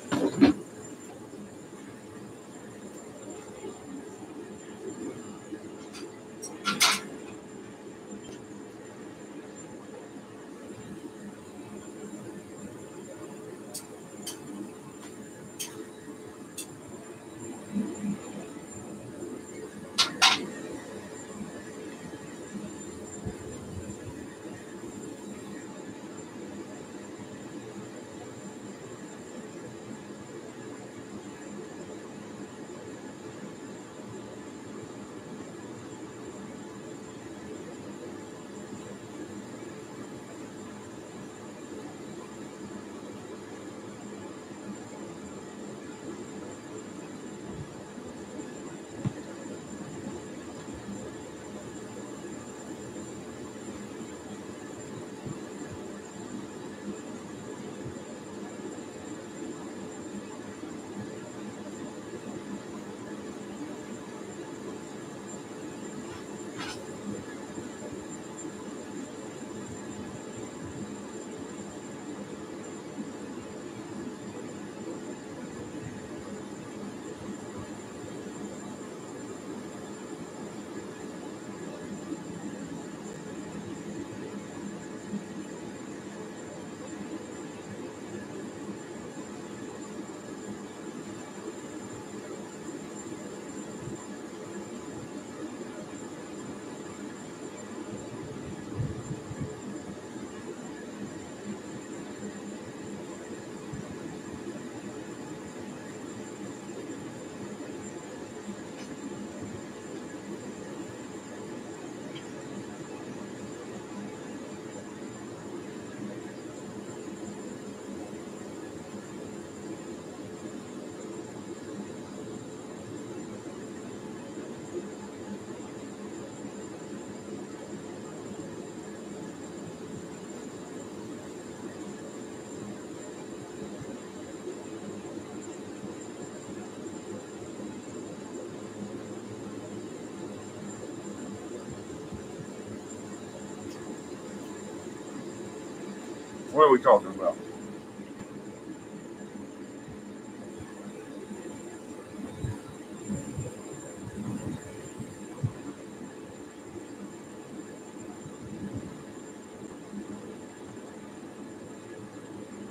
What are we talking about?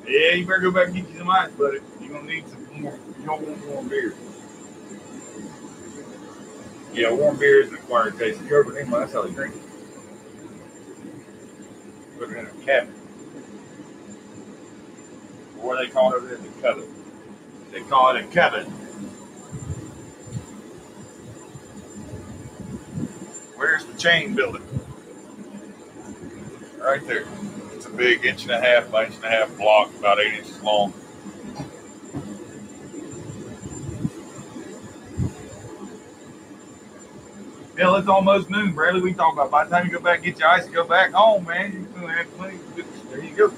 Yeah, you better go back and get you some ice, buddy. You're gonna need some more. You don't want warm beer. Yeah, warm beer is an acquired taste. You ever think that's how they drink it? Put it in a cabinet. Or they call it in the cabinet. They call it a cabinet. Where's the chain building? Right there. It's a big 1.5 by 1.5 block, about 8 inches long. Hell, it's almost noon, Bradley. We talk about by the time you go back and get your ice and go back home, man, you're gonna have plenty. There you go.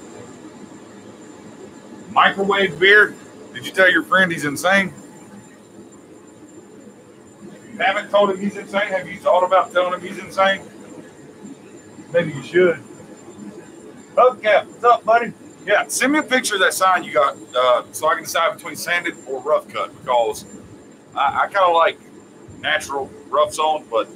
Microwave beer. Did you tell your friend he's insane? If you haven't told him he's insane, have you thought about telling him he's insane? Maybe you should. Okay, what's up, buddy? Yeah, send me a picture of that sign you got so I can decide between sanded or rough cut, because I kind of like natural rough zone, but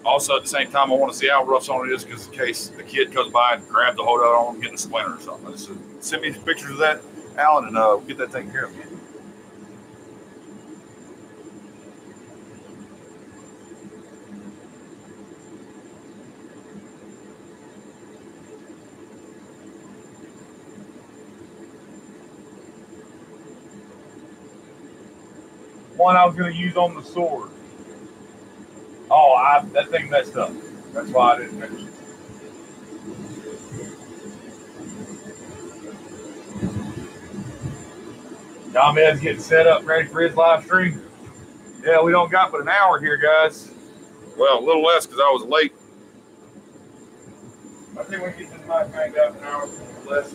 also at the same time I want to see how rough zone it is, because in case the kid comes by and grabs the hold out on getting a splinter or something. So send me pictures of that, Alan, and we'll get that taken care of. One I was going to use on the sword. Oh, that thing messed up. That's why I didn't finish it. Yamed's getting set up, ready for his live stream. Yeah, we don't got but an hour here, guys. Well, a little less because I was late. I think we can get this night banged out an hour less.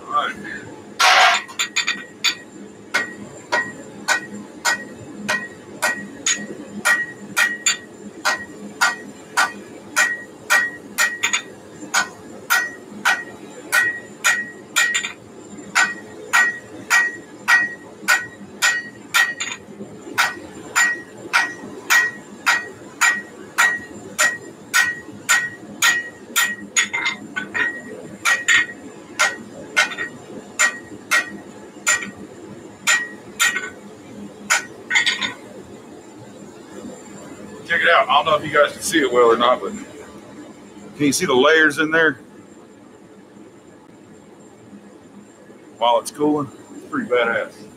All right. Check it out. I don't know if you guys can see it well or not, but can you see the layers in there while it's cooling? It's pretty badass.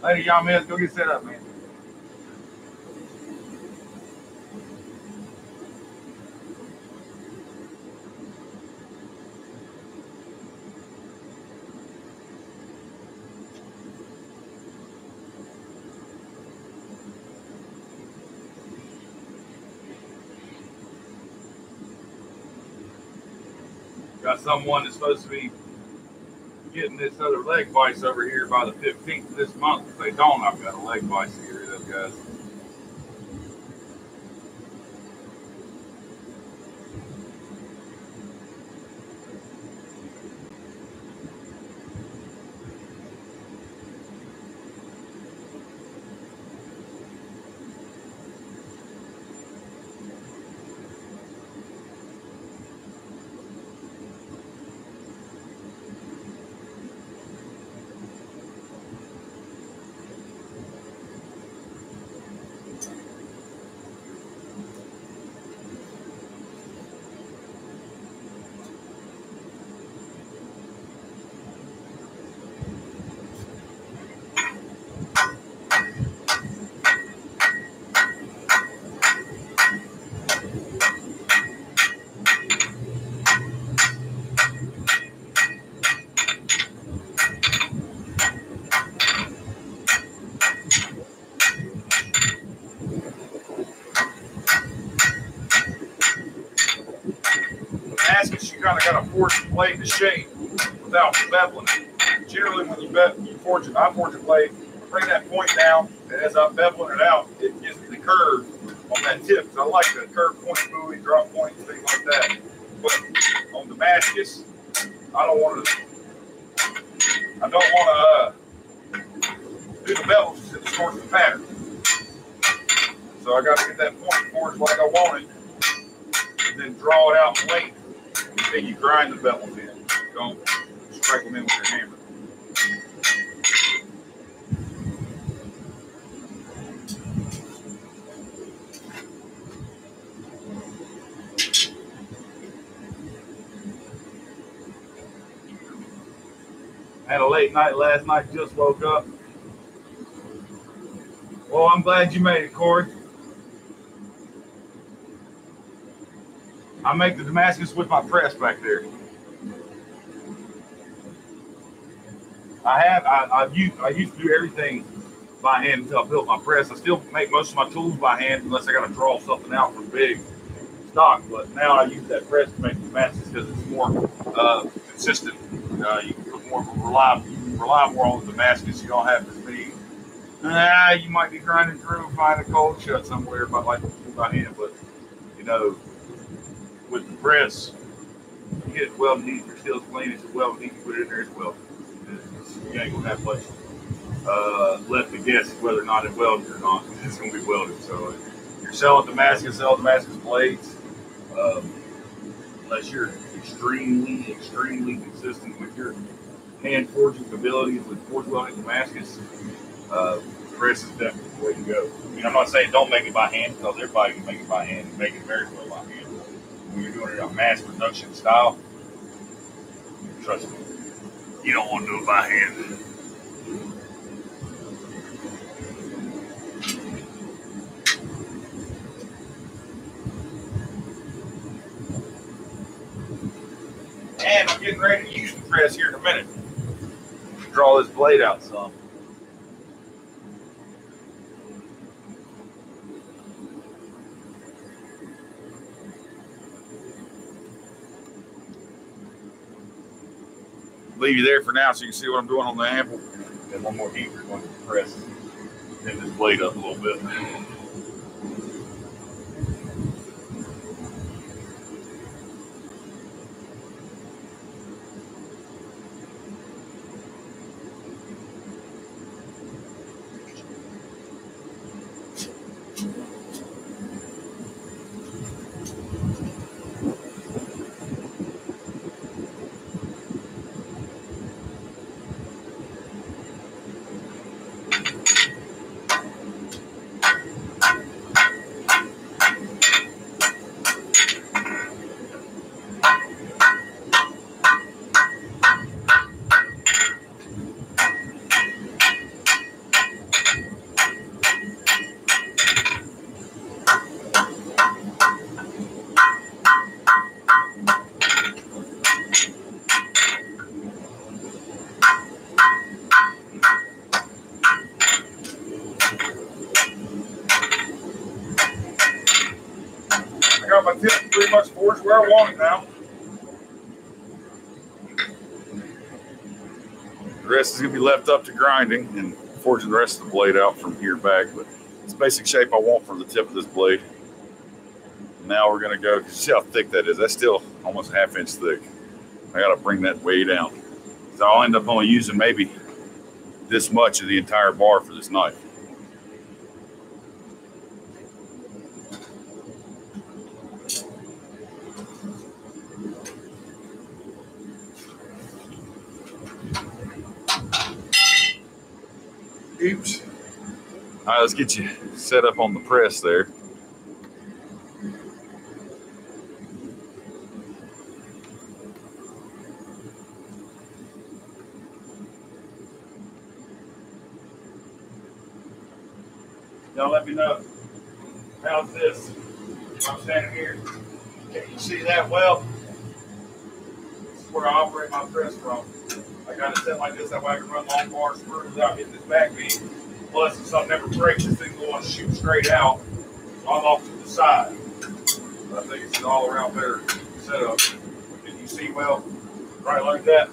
Hey, y'all, man, let's go get set up, man. Got someone that's supposed to be getting this other leg vise over here by the 15th of this month. If they don't, I've got a leg vise to get rid of, guys. kind of got to force the blade to shape without beveling it. Generally, when you forge it, I forge a blade, bring that point down, and as I'm beveling it out, it gives me the curve on that tip. So I like the curve point buoy, drop points, things like that. But on Damascus, I don't want to do the bevels because it distorts the pattern. So I got to get that point forged like I want it, and then draw it out in length. Then you grind the bevels in. Don't strike them in with your hammer. I had a late night last night, just woke up. Well, I'm glad you made it, Corey. I make the Damascus with my press back there. I used to do everything by hand until I built my press. I still make most of my tools by hand unless I got to draw something out from big stock. But now I use that press to make the Damascus because it's more consistent. You can put more rely more on the Damascus. You don't have to be. You might be grinding through, find a cold shut somewhere, but like by hand. But you know, with the press, you get it welded neat. Your steel's clean. It's welded neat. You put it in there, it's welded. You ain't gonna have much left to guess whether or not it's welded or not. It's gonna be welded. So you're selling Damascus, sell Damascus blades. Unless you're extremely consistent with your hand forging abilities with forge welding Damascus, press is definitely the way to go. I mean, I'm not saying don't make it by hand because everybody can make it by hand and make it very well by hand. When you're doing it on mass production style, trust me, you don't want to do it by hand. And I'm getting ready to use the press here in a minute. Draw this blade out some. Leave you there for now so you can see what I'm doing on the anvil. And one more heat, we're going to press this blade up a little bit. I got my tip pretty much forged where I want it now. The rest is going to be left up to grinding and forging the rest of the blade out from here back. But it's the basic shape I want for the tip of this blade. Now we're going to go, see how thick that is. That's still almost a ½ inch thick. I got to bring that way down. So I'll end up only using maybe this much of the entire bar for this knife. Oops. All right, let's get you set up on the press there. Y'all let me know. How's this? I'm standing here. Can you see that well? This is where I operate my press from. I got it set like this, that way I can run long bar screws without hitting this back beam. Plus, if something ever breaks, this thing will want to shoot straight out. So I'm off to the side. But I think it's an all-around better setup. If you you see well. Right like that.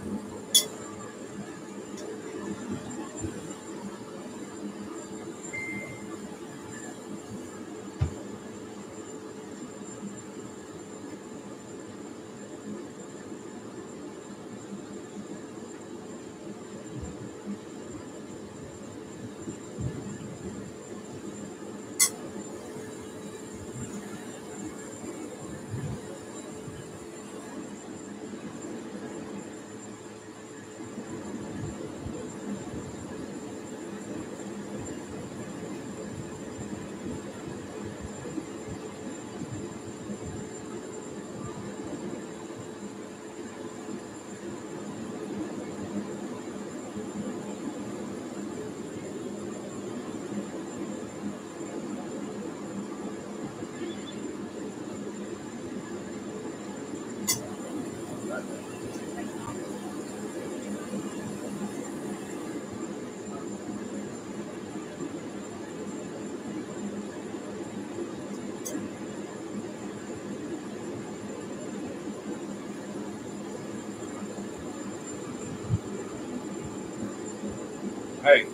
Hey,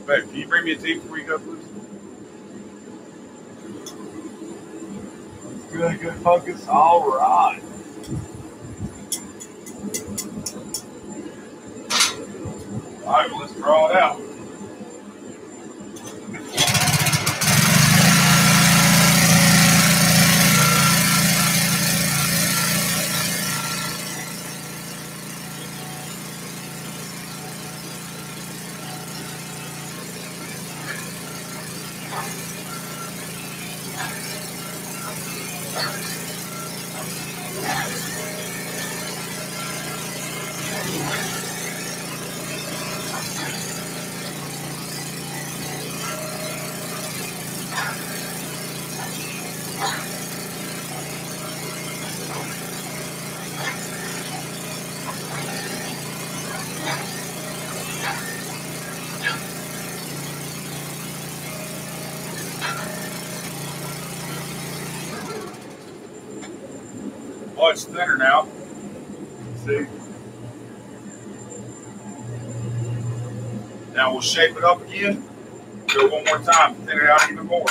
babe, can you bring me a tea before you go, please? Good focus. All right. All right, well, let's draw it out. Much thinner now. See? Now we'll shape it up again. Do it one more time. Thin it out even more.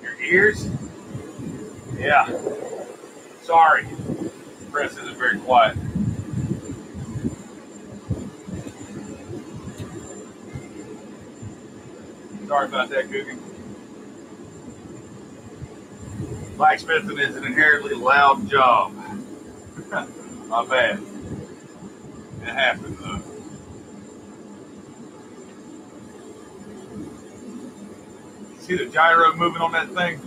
Your ears? Yeah. Sorry. Press isn't very quiet. Sorry about that, Cookie. Blacksmithing is an inherently loud job. My bad. It happens, though. See the gyro moving on that thing?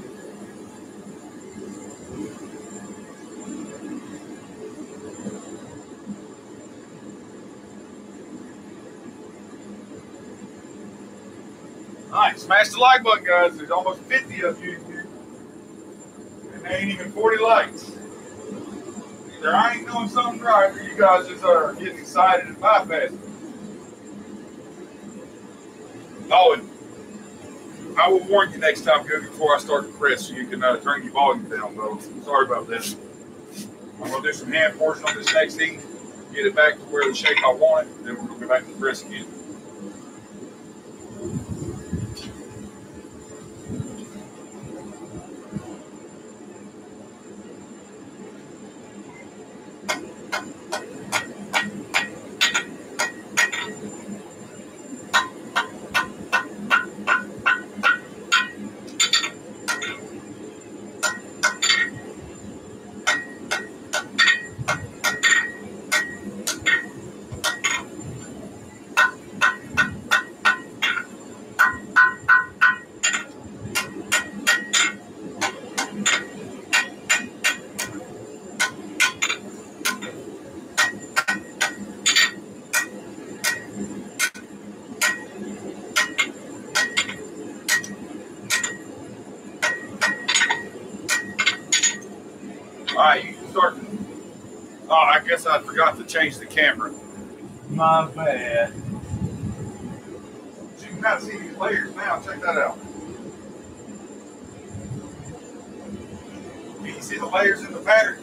All right, smash the like button, guys. There's almost 50 of you here. And there ain't even 40 likes. Either I ain't doing something right, or you guys just are getting excited and bypassing. Oh, and I will warn you next time, good, before I start the press, so you can turn your volume down, though. Sorry about that. I'm going to do some hand forcing on this next heat, get it back to where the shape I want it, then we're going to go back to the press again. right, you can start. Oh, I guess I forgot to change the camera. My bad. So you can kind of see these layers now. Check that out. Can you see the layers in the pattern?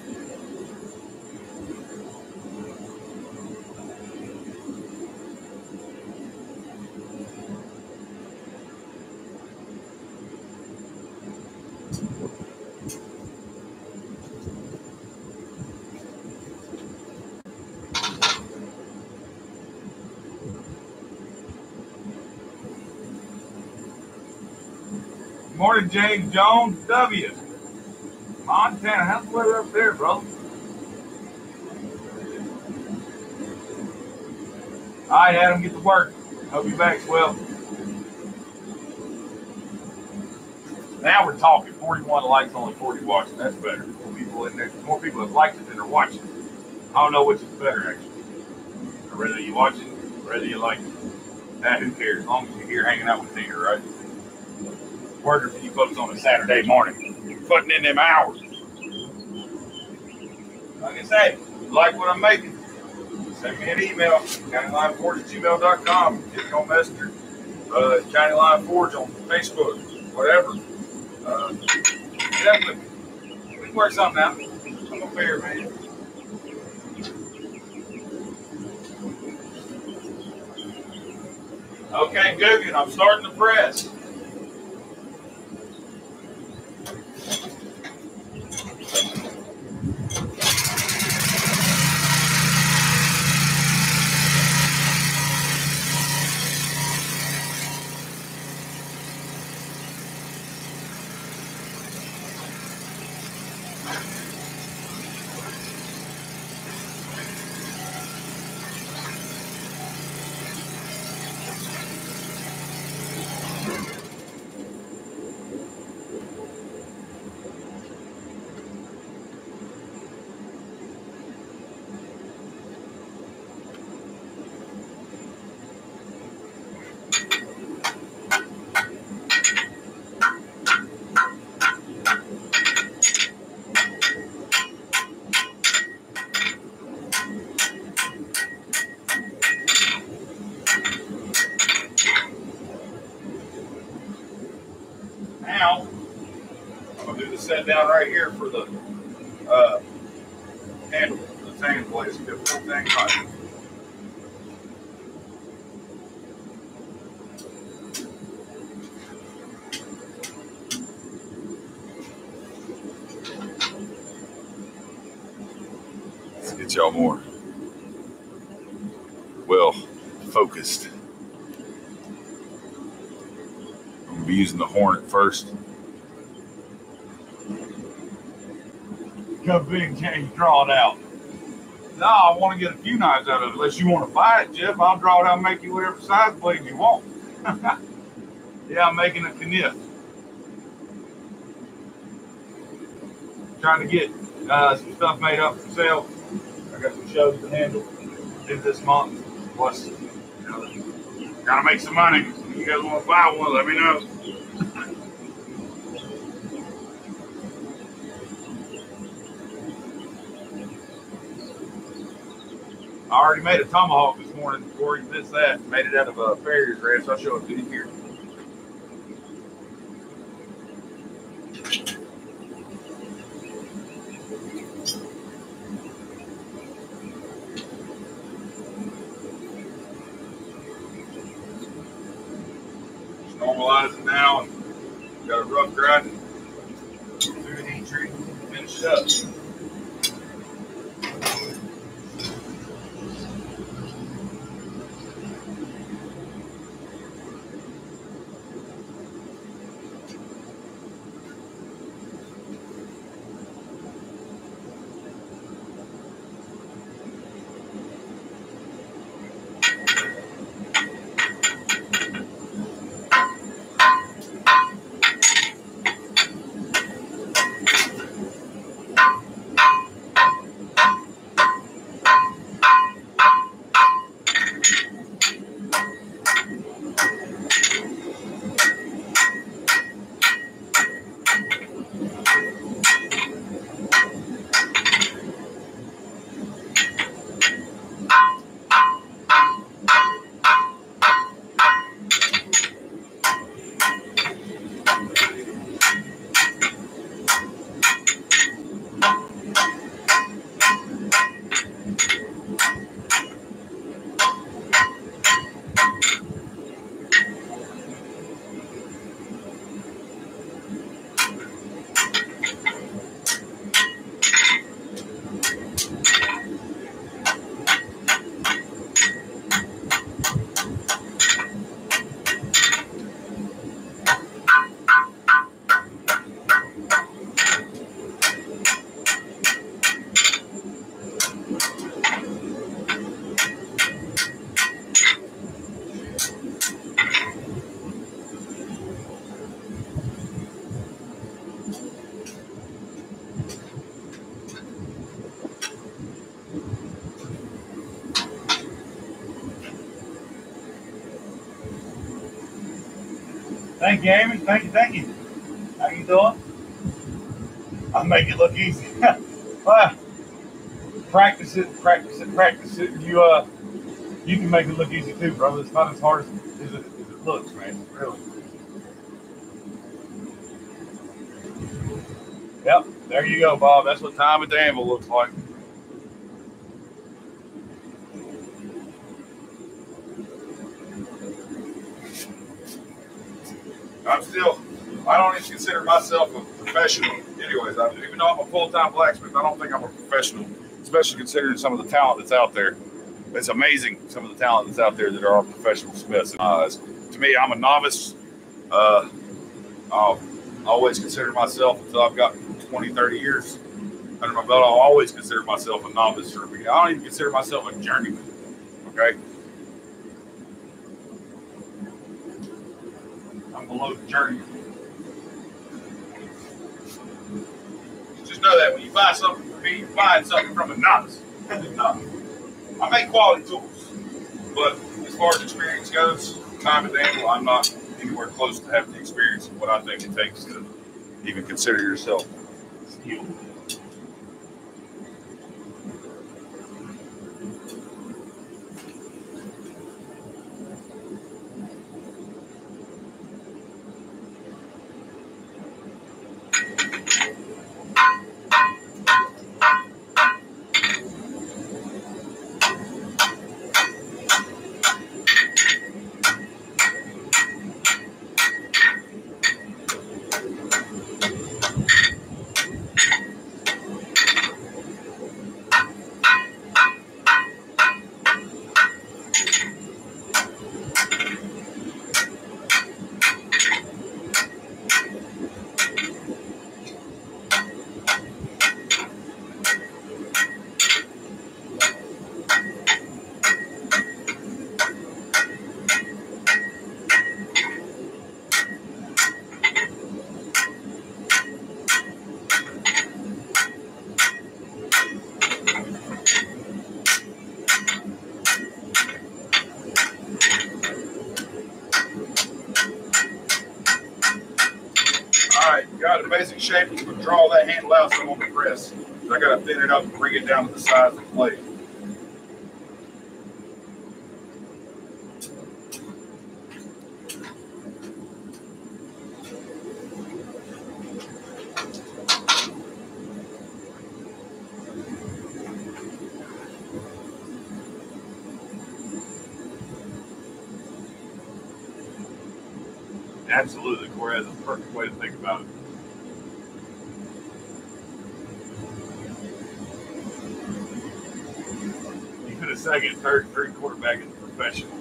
Morning, James Jones W. Montana. How's the weather up there, bro? All right, Adam, get to work. Hope your back's well. Now we're talking. 41 likes, only 40 watching. That's better. More people in there. More people have liked it than are watching. I don't know which is better, actually. Or whether you watch it, or whether you like it. Nah, who cares? As long as you're here hanging out with me, right? Working for you folks on a Saturday morning. You're putting in them hours. Like I say, if you like what I'm making, send me an email, countylineforge@gmail.com. Get me on Messenger. County Line Forge on Facebook, whatever. Definitely. We can work something out. I'm a fair man. Okay, Guggen, I'm starting to press. Now, I'm going to do the set down right here for the handle, the tang place. Get a full tang pipe. Let's get y'all more well focused. I'm going to be using the Hornet first. Got big change drawn out. No, I want to get a few knives out of it. Unless you want to buy it, Jeff, I'll draw it out and make you whatever size blade you want. Yeah, I'm making a kniff. Trying to get some stuff made up for sale. I got some shows to handle due this month. Plus, gotta make some money. If you guys want to buy one, let me know. I already made a tomahawk this morning before you missed that. Made it out of a farrier's red, so I'll show it to you here. Just normalizing now and got a rough grinding through the heat treat and finish it up. Thank you, Amy. Thank you, thank you. How you doing? I'll make it look easy. Well, practice it, practice it, practice it. You can make it look easy too, brother. It's not as hard as it looks, man. Really. Yep, there you go, Bob. That's what time at the anvil looks like. I don't even consider myself a professional. Anyways, even though I'm a full-time blacksmith, I don't think I'm a professional, especially considering some of the talent that's out there. It's amazing, some of the talent that's out there that are professional smiths. To me, I'm a novice. I'll always consider myself, until I've got 20, 30 years under my belt, I'll always consider myself a novice. I don't even consider myself a journeyman. Okay? I'm below the journeyman. Just know that when you buy something from me, you're buying something from a novice. I make quality tools, but as far as experience goes, time at the anvil, I'm not anywhere close to having the experience of what I think it takes to even consider yourself skilled. Got a basic shape. You can draw that handle out so I'm on the press. So I got to thin it up and bring it down to the size of the blade. Absolutely, Corey. That's a perfect way to think about it. You could have second, third, three quarterback is professional.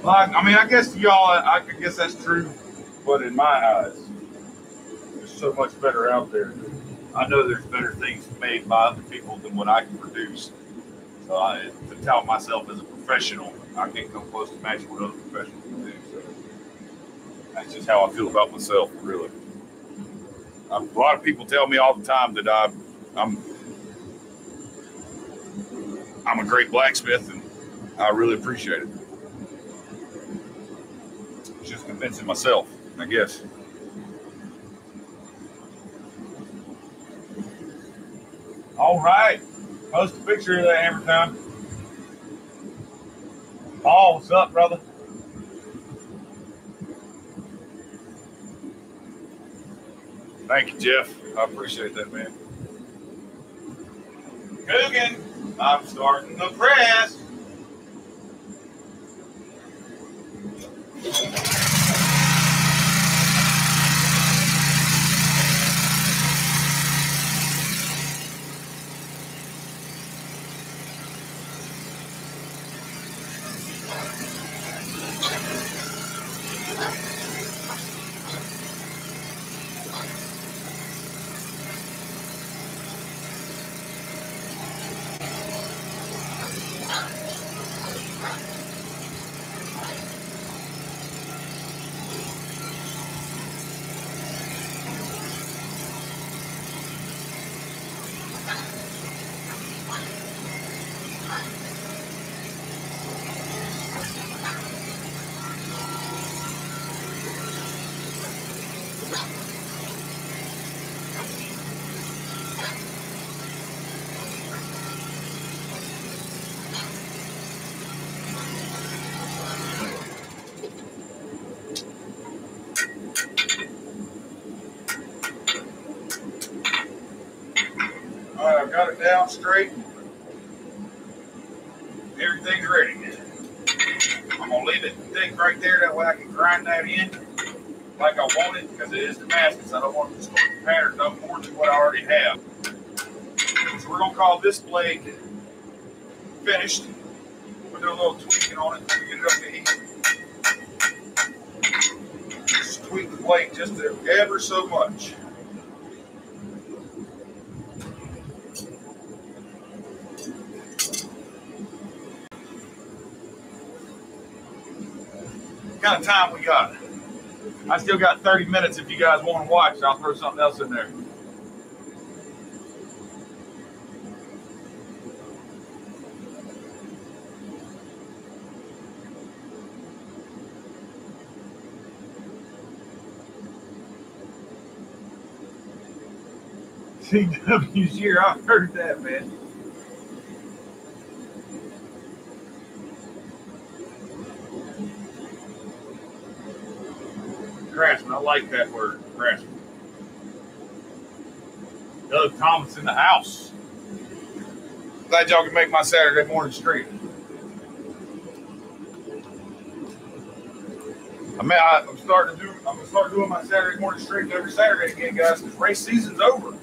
Well, I mean, I guess y'all, I guess that's true, but in my eyes, there's so much better out there. I know there's better things made by other people than what I can produce. So to tout myself as a professional, I can't come close to matching what other professionals can do. So that's just how I feel about myself, really. A lot of people tell me all the time that I'm a great blacksmith, and I really appreciate it. It's just convincing myself, I guess. All right. Post a picture of that hammer time. Paul, what's up, brother? Thank you, Jeff. I appreciate that, man. Coogan, I'm starting the press. got it down straight. Everything's ready. I'm gonna leave it thick right there. That way I can grind that in like I want it, because it is Damascus. I don't want to distort the pattern no more than what I already have. So we're gonna call this blade finished. We'll do a little tweaking on it when we get it up to heat. Just tweak the blade just ever so much. What kind of time we got? I still got 30 minutes if you guys want to watch. I'll throw something else in there. CW's year, I've heard that, man. Craftsman, I like that word, craftsman. Doug Thomas in the house. Glad y'all can make my Saturday morning stream. I'm gonna start doing my Saturday morning stream every Saturday again, guys, because race season's over.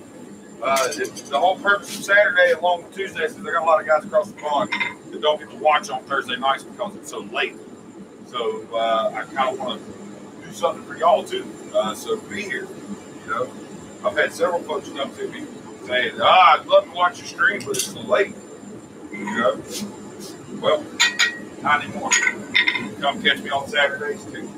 The whole purpose of Saturday along with Tuesday is because I got a lot of guys across the pond that don't get to watch on Thursday nights because it's so late. So I kind of want to do something for y'all too. So be here. You know, I've had several folks come to me saying, I'd love to watch your stream, but it's so late. You know, well, not anymore. Come catch me on Saturdays too.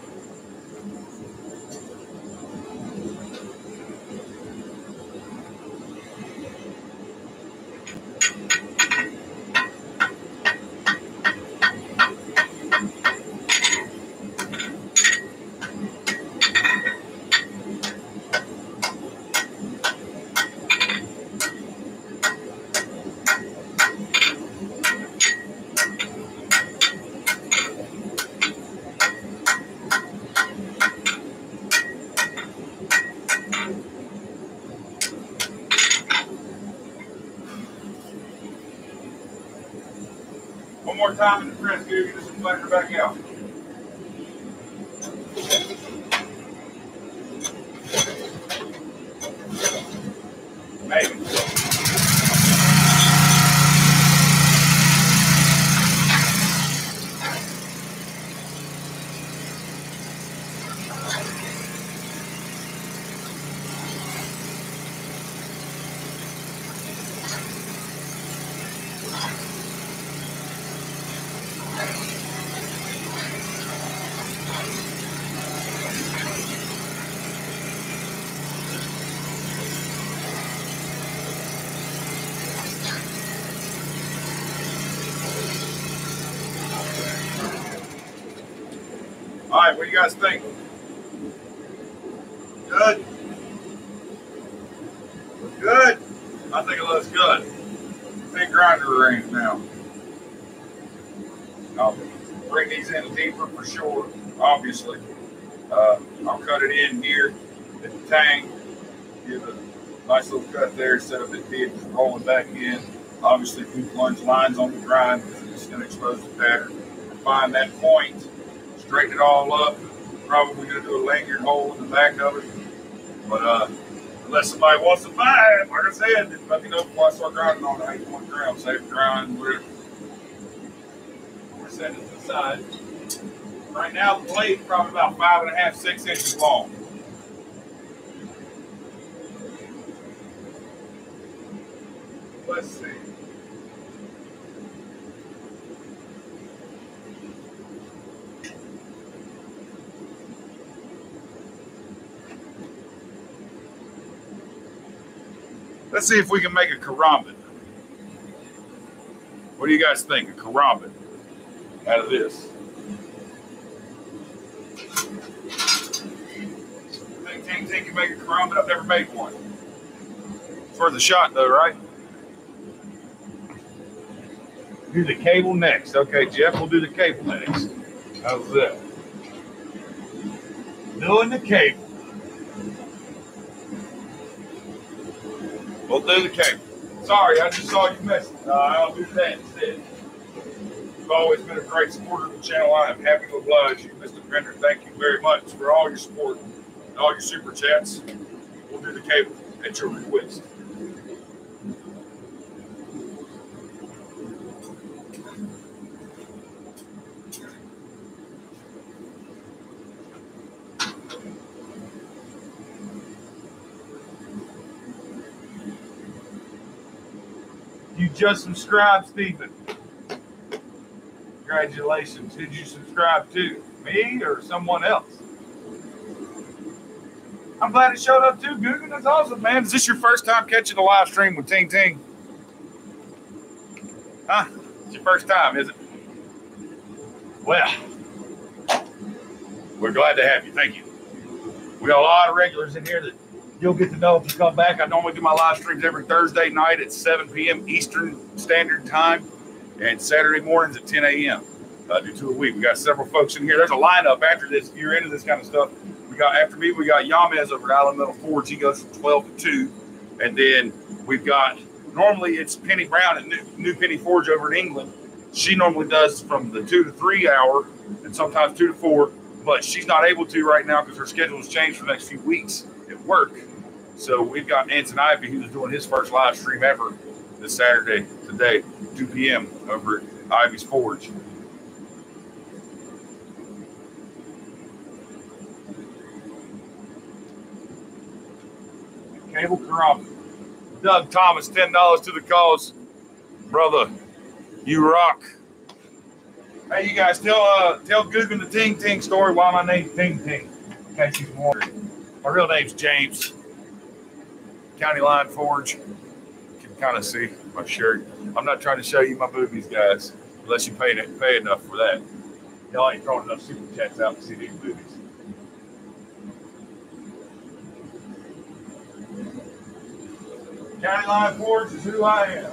One more time in the press, give you some flavor back out. Maybe. All right, what do you guys think? Good? Good? I think it looks good. Big grinder range now. I'll bring these in deeper for sure, obviously. I'll cut it in here at the tank. Give a nice little cut there instead of it being just rolling back in. Obviously, if we plunge lines on the grind, it's going to expose the pattern. Find that point. Straighten it all up. Probably going to do a lanyard hole in the back of it. But unless somebody wants to buy it, like I said, let me know before I start grinding on it. I ain't going to ground, safe grind, whatever. We're setting it to the side. Right now, the blade's probably about 5.5, 6 inches long. Let's see. Let's see if we can make a karambit. What do you guys think? A karambit out of this? Think Ting Ting can make a karambit? I've never made one. It's worth a shot though, right? Do the cable next. Okay, Jeff, we'll do the cable next. How's that? Doing the cable. We'll do the cable. Sorry, I just saw you message. I'll do that instead. You've always been a great supporter of the channel. I am happy to oblige you, Mr. Bender. Thank you very much for all your support and all your super chats. We'll do the cable at your request. You just subscribed, Stephen. Congratulations. Did you subscribe to me or someone else? I'm glad it showed up too, Google. That's awesome, man. Is this your first time catching a live stream with Ting Ting? Huh? It's your first time, is it? Well, we're glad to have you. Thank you. We got a lot of regulars in here that you'll get to know if you come back. I normally do my live streams every Thursday night at 7 p.m. Eastern Standard Time and Saturday mornings at 10 a.m. I do 2 a week. We got several folks in here. There's a lineup after this. If you're into this kind of stuff, we got after me, we got Yamez over at Island Metal Forge. He goes from 12 to 2. And then we've got, normally it's Penny Brown at New Penny Forge over in England. She normally does from the 2 to 3 hour and sometimes 2 to 4. But she's not able to right now because her schedule has changed for the next few weeks at work. So we've got Anson Ivy, who's doing his first live stream ever this Saturday, today, 2 p.m. over at Ivy's Forge. Cable Karam. Doug Thomas, $10 to the cause. Brother, you rock. Hey, you guys, tell Google the Ting Ting story why my name's Ting Ting. In case you're wondering. My real name's James. County Line Forge. You can kind of see my shirt. I'm not trying to show you my boobies, guys, unless you pay enough for that. Y'all ain't throwing enough super chats out to see these boobies. County Line Forge is who I am.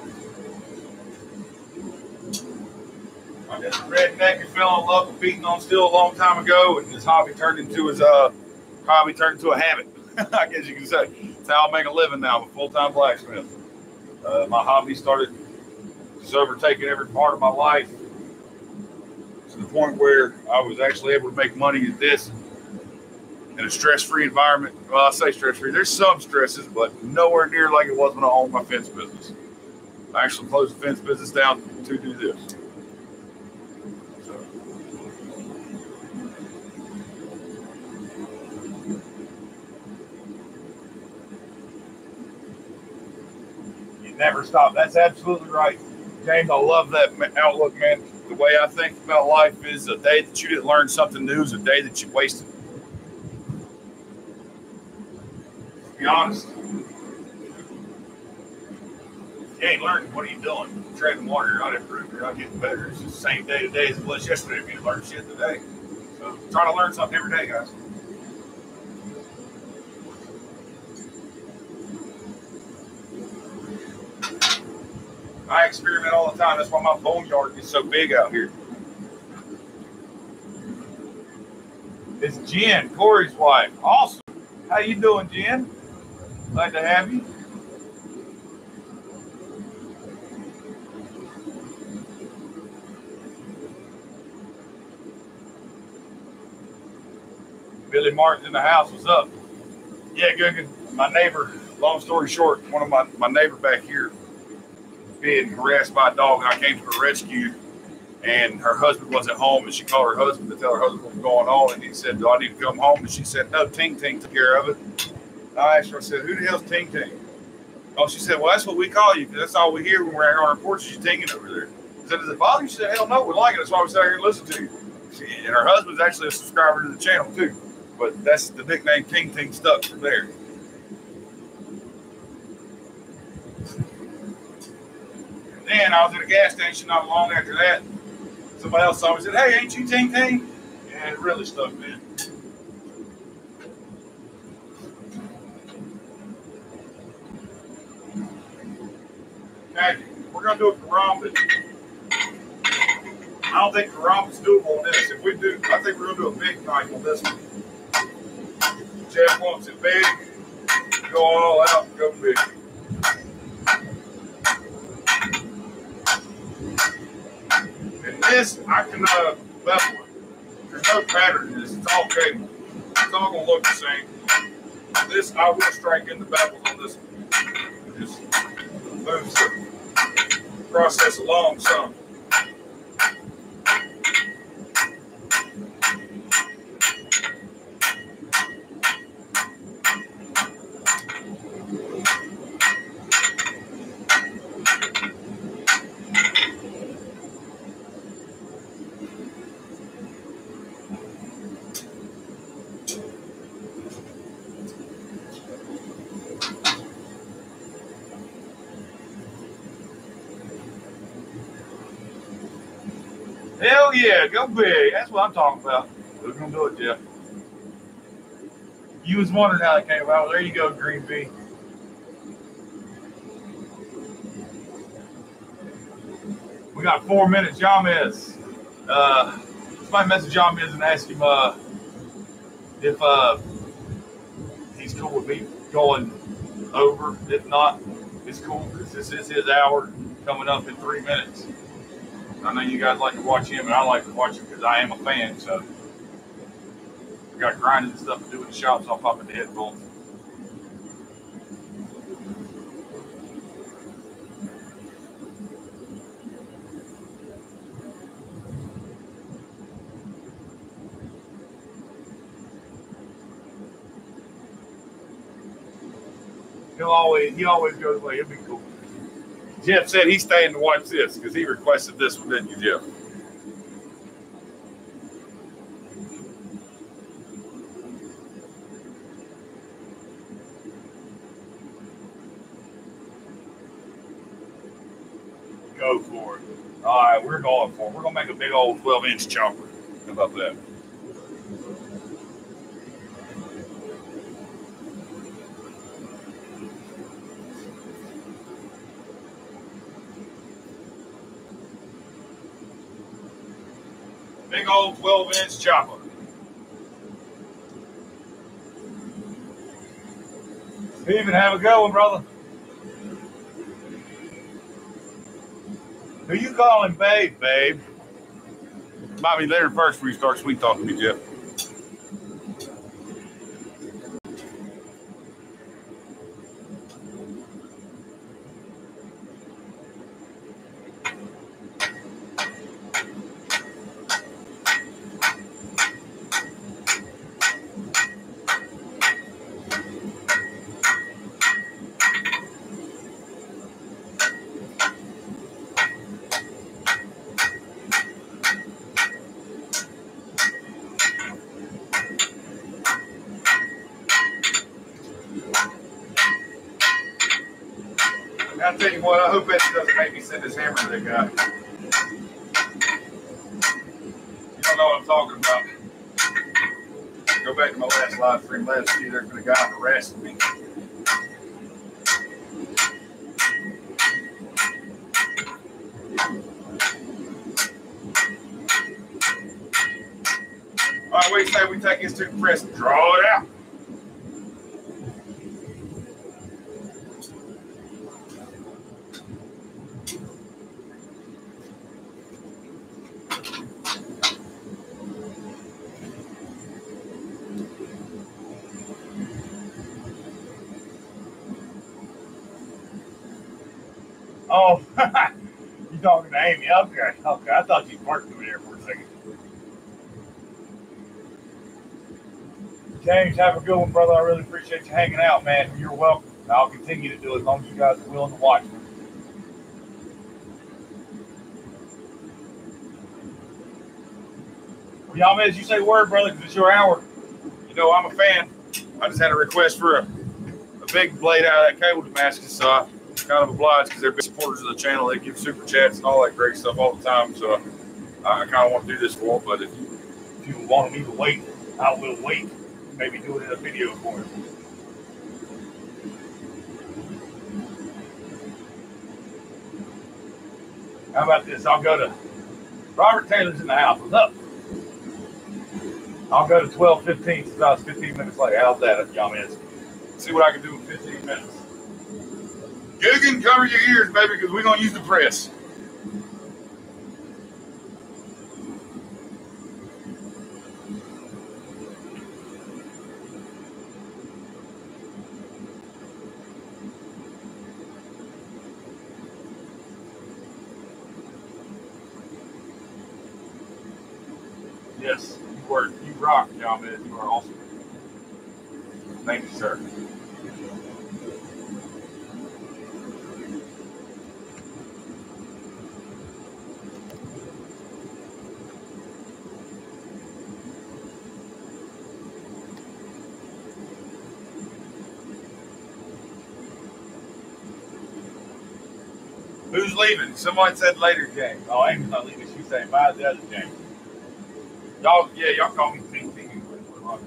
I'm just a redneck who fell in love with beating on steel a long time ago, and his hobby turned into a habit. I guess you can say. It's how I make a living now. I'm a full-time blacksmith. My hobby started just overtaking every part of my life to the point where I was actually able to make money at this in a stress-free environment. Well, I say stress-free. There's some stresses, but nowhere near like it was when I owned my fence business. I actually closed the fence business down to do this. So. You never stop. That's absolutely right, James. I love that outlook, man. The way I think about life is a day that you didn't learn something new is a day that you wasted. Be honest. If you ain't learning, what are you doing? You're treading water, you're not improving, you're not getting better. It's just the same day today as it was yesterday if you didn't learn shit today. So try to learn something every day, guys. I experiment all the time. That's why my boneyard is so big out here. It's Jen, Corey's wife. Awesome. How you doing, Jen? Glad to have you. Billy Martin in the house. What's up? Yeah, good. My neighbor, long story short, one of my neighbor back here being harassed by a dog, and I came to her rescue, and her husband wasn't home, and she called her husband to tell her husband what was going on, and he said, do I need to come home? And she said, no, Ting Ting took care of it. And I asked her, I said, who the hell's Ting Ting? Oh, she said, well, that's what we call you, because that's all we hear when we're on our porch is you tinging over there. I said, does it bother you? She said, hell no, we like it. That's why we sit here and listen to you. And her husband's actually a subscriber to the channel, too. But that's the nickname Ting Ting stuck from there. And then I was at a gas station not long after that. Somebody else saw me and said, hey, ain't you Ting Ting? Yeah, it really stuck, man. Okay, we're going to do a karambit. I don't think karambit's doable on this. If we do, I think we're going to do a big knife on this one. Jeff wants it big. Go all out, go big. This, I can bevel it. There's no pattern in this. It's all cable. It's all going to look the same. This, I will strike in the bevels on this one. Just moves the process along some. Hell yeah, go big. That's what I'm talking about. We're going to do it, Jeff. You was wondering how it came about. There you go, Green Bee. We got 4 minutes. Yamez. Somebody message Yamez and ask him if he's cool with me going over. If not, it's cool because this is his hour coming up in 3 minutes. I know you guys like to watch him, and I like to watch him because I am a fan. So we got grinding and stuff to do in the shop, so I'll pop in the headphones. He always goes away. It'll be cool. Jeff said he's staying to watch this because he requested this one, didn't you, Jeff? Go for it. All right, we're going for it. We're going to make a big old 12-inch chopper. How about that? Big old 12-inch chopper. Steven, have a good one, brother. Who you calling babe, babe? Might be there first before you start sweet talking to me, Jeff. I'll tell you what, I hope Betsy doesn't make me send this hammer to that guy. You don't know what I'm talking about. Go back to my last live stream. Let's see, there's been a guy harassing me. All right, what do you say we take this to the press and draw it out? Oh, you talking to Amy? Okay. I thought you parked over there for a second. James, have a good one, brother. I really appreciate you hanging out, man. You're welcome. I'll continue to do it as long as you guys are willing to watch me. Well, y'all, man, as you say word, brother, because it's your hour. You know, I'm a fan. I just had a request for a big blade out of that cable Damascus, so I kind of obliged because they're big supporters of the channel. They give super chats and all that great stuff all the time. So I kind of want to do this for them. But if you want me to wait, I will wait. Maybe do it in a video for him. How about this? I'll go to Robert Taylor's in the house. What's up? I'll go to 12:15 since I was 15 minutes late. How's that, y'all, man? See what I can do in 15 minutes. Guggen, cover your ears, baby, because we're going to use the press. Yes, you rock, John Miz. You are awesome. Thank you, sir. Who's leaving? Somebody said later, James. Oh, Amy's not leaving. She's saying bye to the other James. Y'all call me Ting Ting. All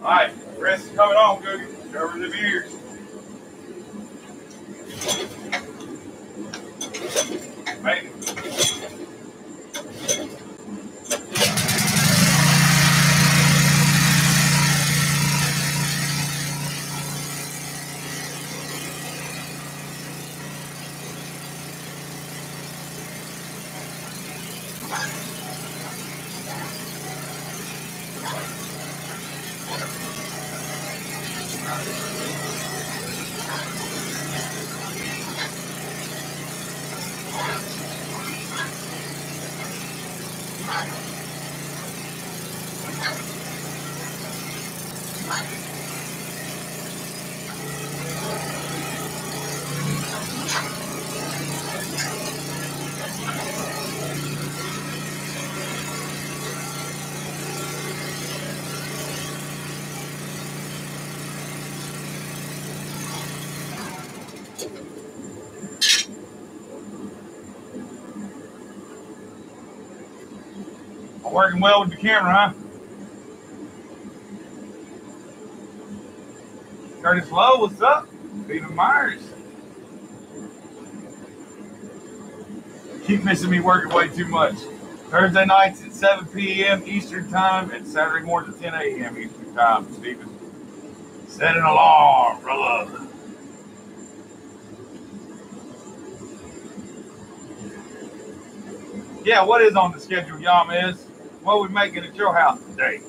right, Chris is coming on. Go cover the beers. Maybe. Working well with the camera, huh? Curtis Lowe, what's up? Stephen Myers. Keep missing me working way too much. Thursday nights at 7 p.m. Eastern Time and Saturday mornings at 10 a.m. Eastern Time, Stephen. Set an alarm, brother. Yeah, what is on the schedule, Yam is? What are we making at your house today?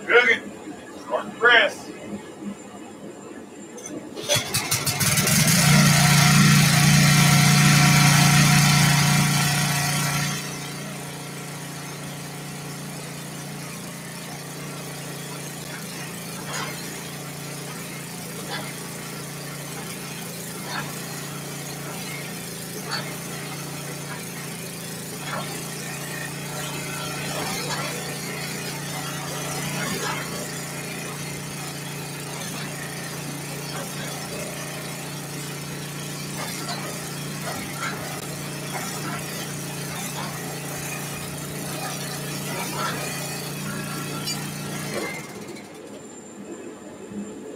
Cooking. Start to press.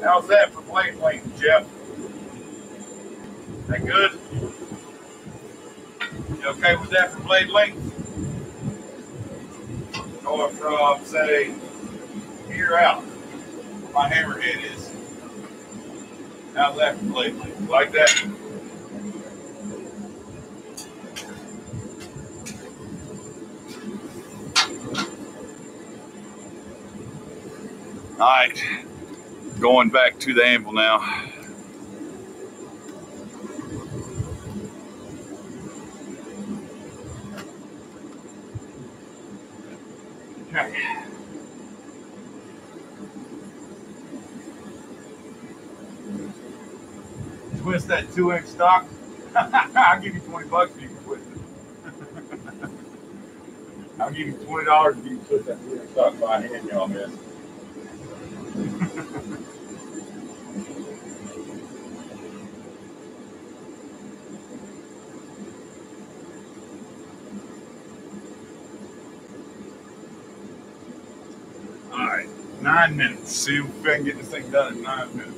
How's that for blade length, Jeff? That good? You okay with that for blade length? Going from, say, here out, where my hammerhead is. How's that for blade length? Like that? All right, going back to the anvil now. Okay. Twist that 2-inch stock. I'll give you $20 if you can twist it. I'll give you $20 if you can twist that 2-inch stock by hand, y'all, man. 9 minutes. See if I can get this thing done in 9 minutes.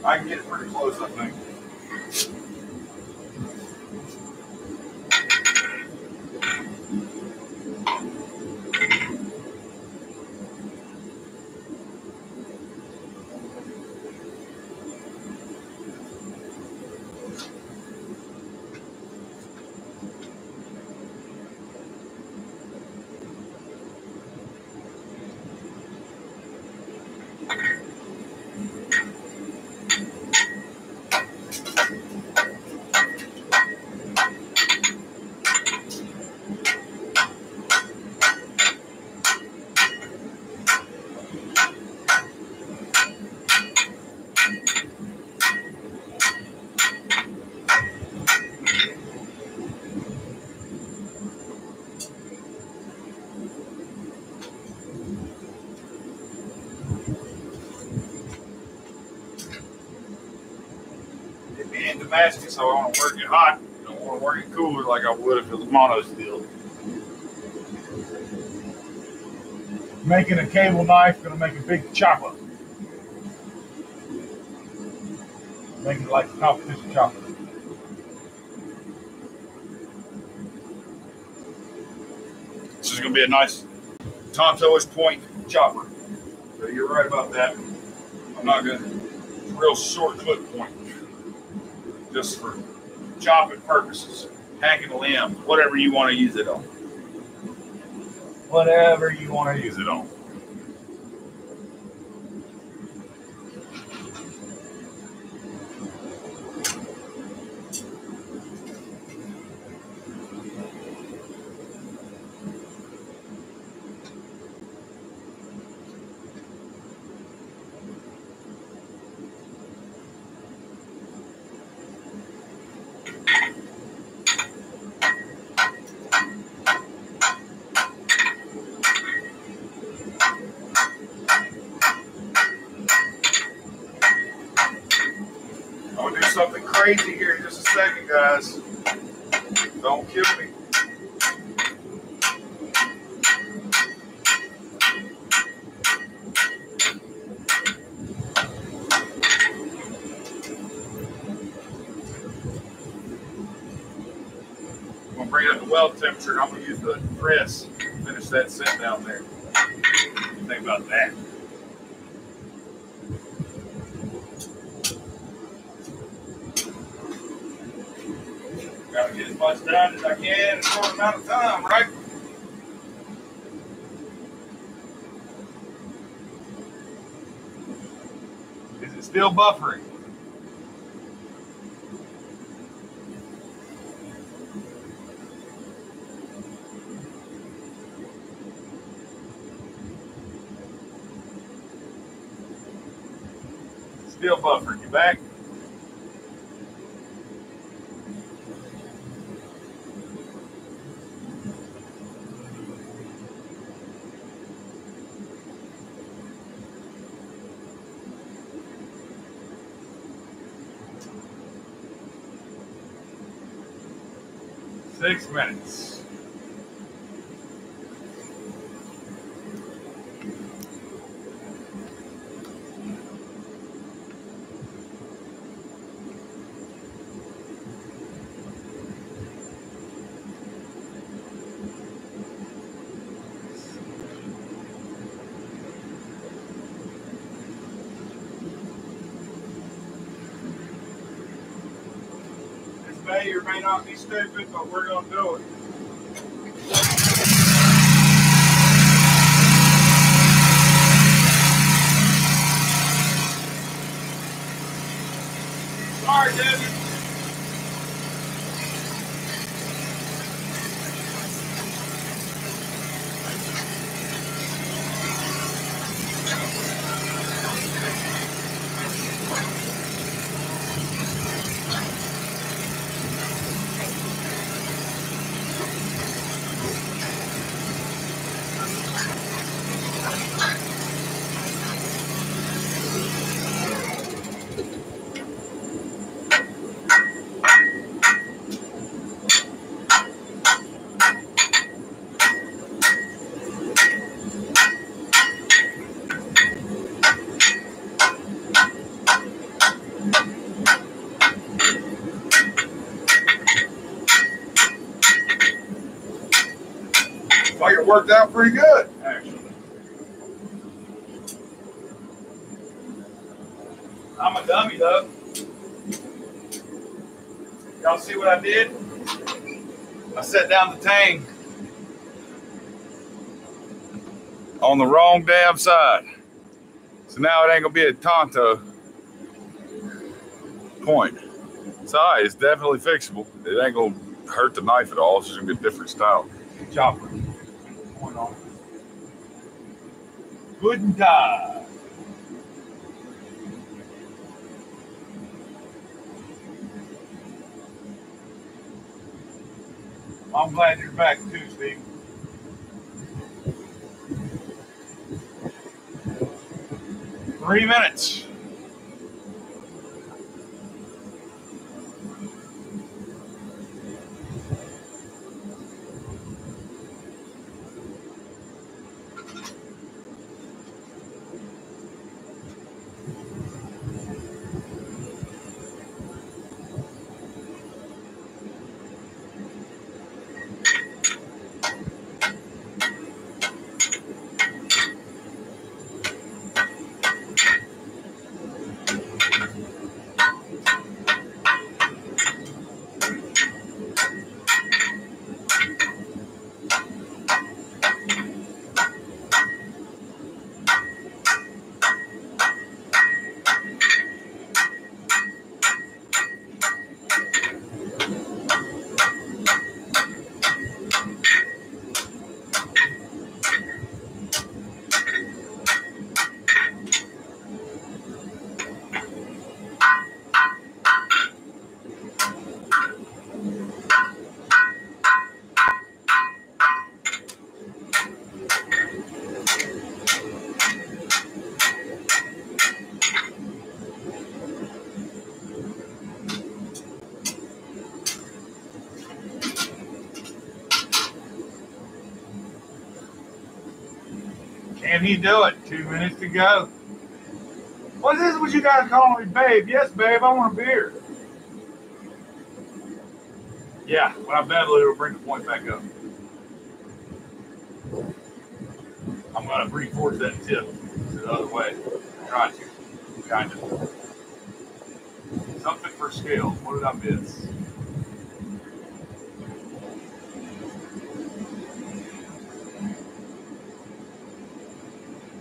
I can get it pretty close, I think. In Damascus, so I want to work it hot. I don't want to work it cooler like I would if it was mono steel. Making a cable knife, gonna make a big chopper. Making it like a competition chopper. This is gonna be a nice Tontoish point chopper. So you're right about that. I'm not gonna real short clip point. Just for chopping purposes, hacking a limb, whatever you want to use it on. Whatever you want to use it on. I'm gonna do something crazy here in just a second, guys. Don't kill me. I'm gonna bring it up to weld temperature, and I'm gonna use the press to finish that set down there. What do you think about that? Gotta get as much done as I can in a short amount of time, right? Is it still buffering? Still buffering. You back? Six minutes. This may or may not be stupid, but we're going to do it. Sorry, David. like it worked out pretty good, actually. I'm a dummy, though. Y'all see what I did? I set down the tang on the wrong damn side. So now it ain't gonna be a Tonto point. It's all right, it's definitely fixable. It ain't gonna hurt the knife at all. It's just gonna be a different style. Chopper. Point on it. Good and die. I'm glad you're back too, Steve. Three minutes. Can he do it? 2 minutes to go. What is what you guys calling me, babe? Yes, babe, I want a beer. Yeah, when I bevel it, it'll bring the point back up. I'm going to bring towards that tip the other way. Try to. Kind of. Something for scale. What did I miss?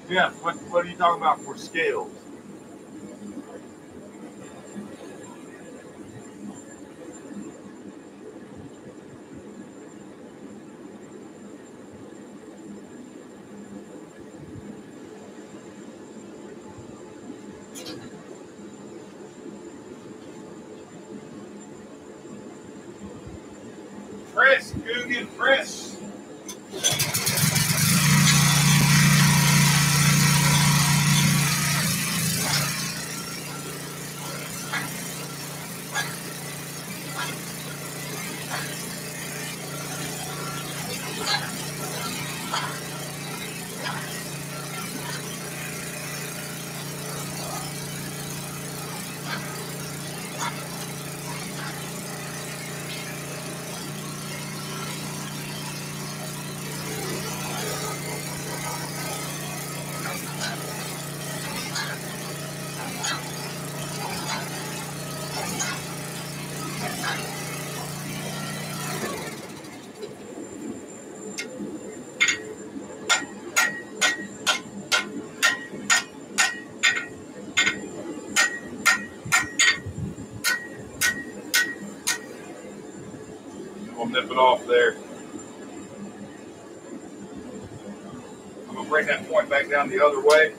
Yeah, what are you talking about for scales? Press, Guggen, press. We'll nip it off there. I'm going to bring that point back down the other way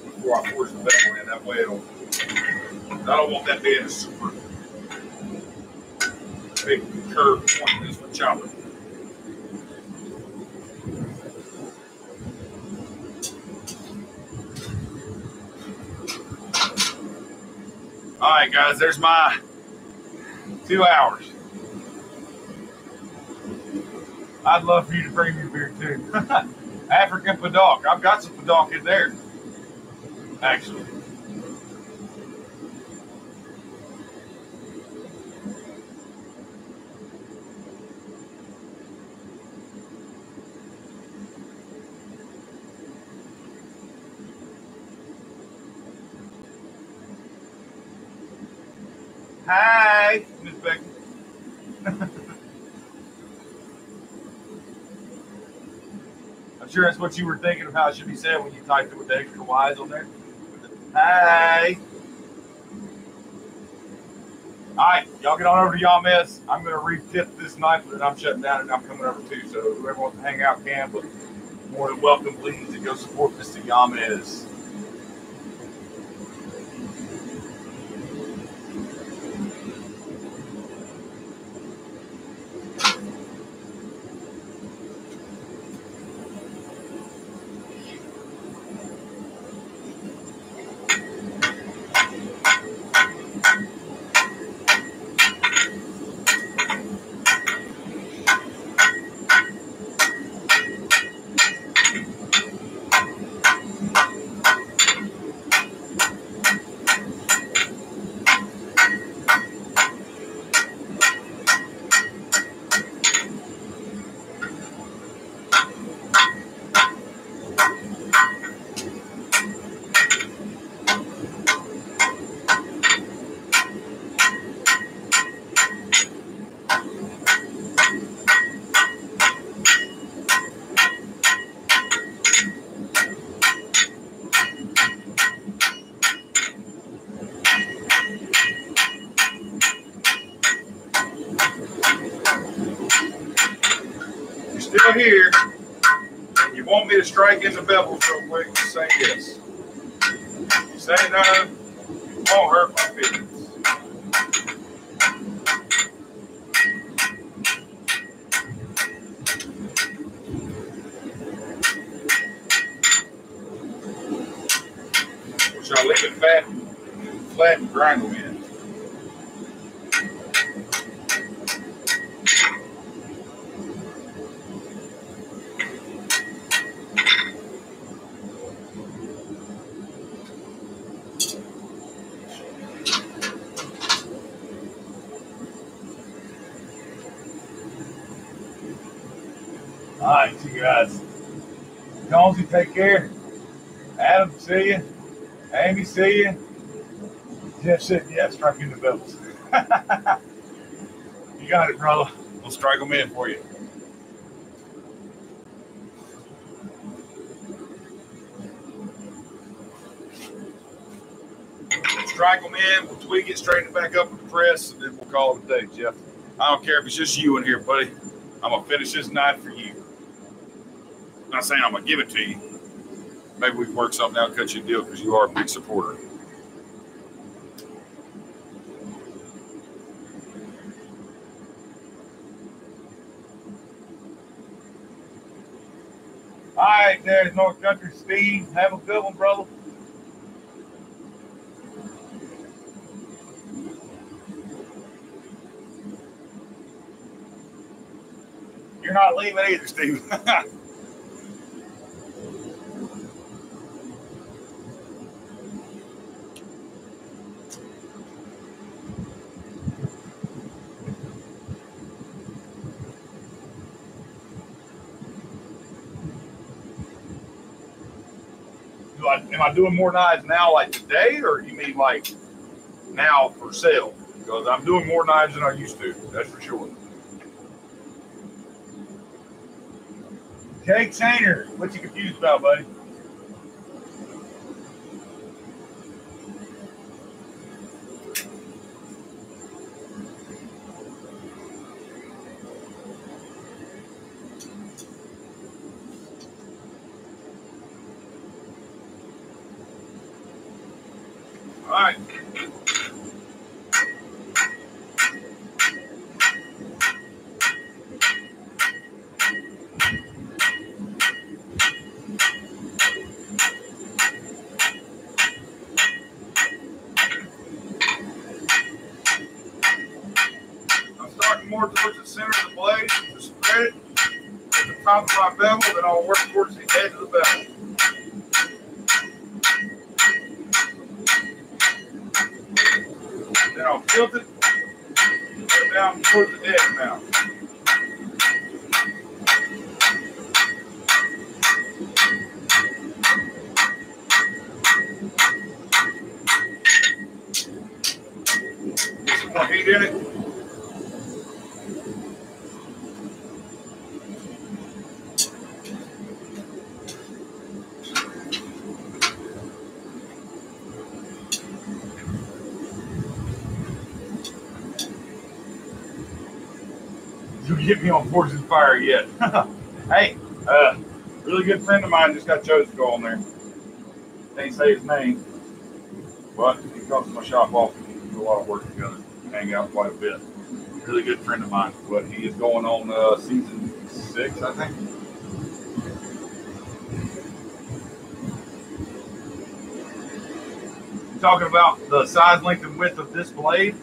before I force the bevel in. That way I don't want that being a super big curved point. This for chopper. All right, guys, there's my 2 hours. I'd love for you to bring me a beer too. African Paddock. I've got some Paddock in there, actually. Hi, Miss Becky. I'm sure that's what you were thinking of how it should be said when you typed it with the extra Y's on there. Hi. All right, y'all get on over to y'all mess. I'm going to re-tip this night, but then I'm shutting down and I'm coming over too. So whoever wants to hang out can, but more than welcome, please, to go support Mr. Yamez. Still here, and you want me to strike in the bevels real quick, just say yes. You say no, it won't hurt my feelings. Shall I leave it flat and grind them in? All right, you guys. Jonesy, take care. Adam, see you. Amy, see you. Jeff said, yeah, strike in the bells. You got it, brother. We'll strike them in for you. Strike them in, we'll tweak it, straighten it back up with the press, and then we'll call it a day, Jeff. I don't care if it's just you in here, buddy. I'm going to finish this night for you. I'm not saying I'm going to give it to you. Maybe we can work something out and cut you a deal because you are a big supporter. All right, there's North Country Steve. Have a good one, brother. You're not leaving either, Steve. Am I doing more knives now like today, or you mean like now for sale? Because I'm doing more knives than I used to, that's for sure. Jake Sainer, what you confused about, buddy? All right. I'm starting more towards the center of the blade to spread it at the top of my bevel, then I'll work towards the edge of the bevel. Then I'll tilt it, put it down towards the edge now. more heat in it. You get me on Forged in Fire yet? Hey, really good friend of mine just got chosen to go on there. Can't say his name, but he comes to my shop often. We do a lot of work together, hang out quite a bit. Really good friend of mine, but he is going on season 6, I think. You're talking about the size, length, and width of this blade.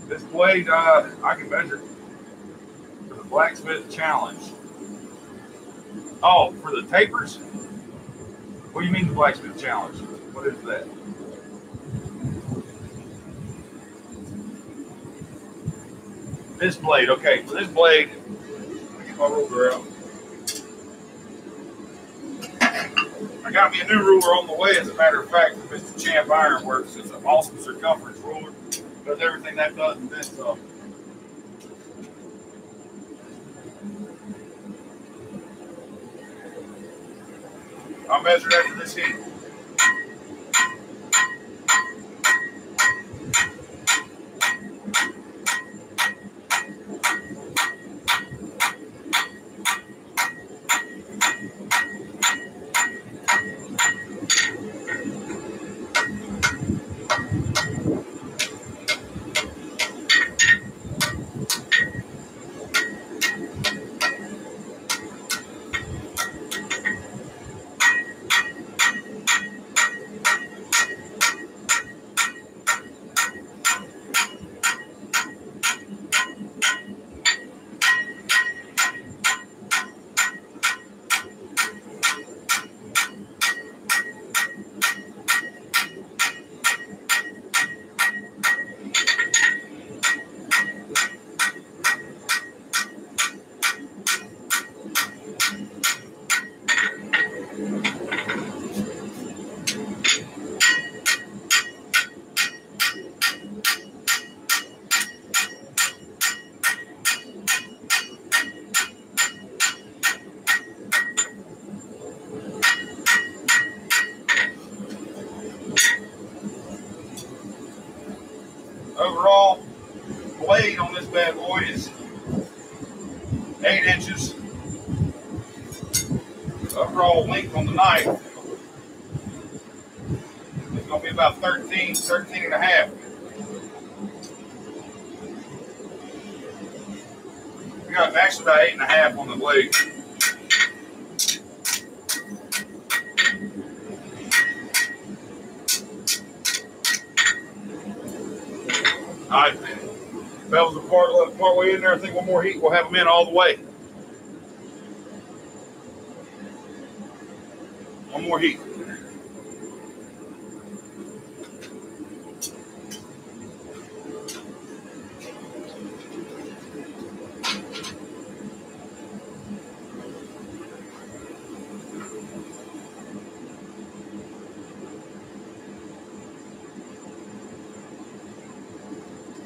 This blade, I can measure for the blacksmith challenge. Oh, for the tapers? What do you mean the blacksmith challenge? What is that? This blade, okay. For this blade, let me get my ruler out. I got me a new ruler on the way, as a matter of fact, from Mr. Champ Ironworks. It's an awesome circumference ruler. Does everything that does and then some. I'll measure after this heat. Overall blade on this bad boy is 8 inches. Overall length on the knife is going to be about 13 and a half. We got actually about 8 and a half on the blade. All right, bells are part way in there. I think one more heat, we'll have them in all the way. One more heat.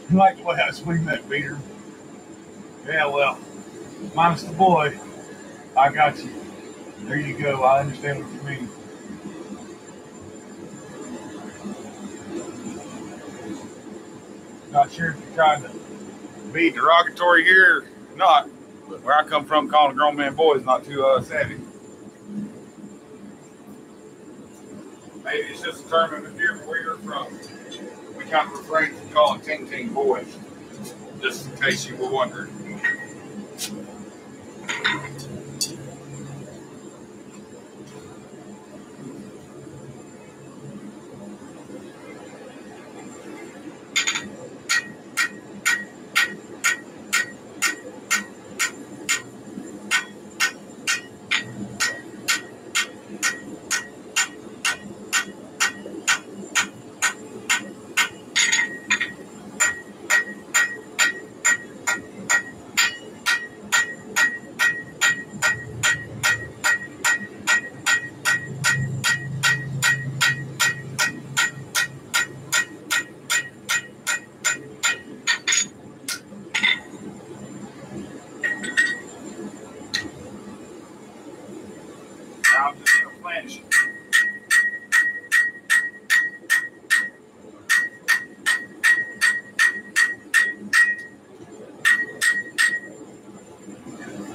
You like the way I swing that beater? Yeah, well, minus the boy, I got you. There you go. I understand what you mean. Not sure if you're trying to be derogatory here or not, but where I come from, calling a grown man boy is not too savvy. Maybe it's just a term of endearment where you're from. We kind of refrain from calling Ting Ting boys, just in case you were wondering.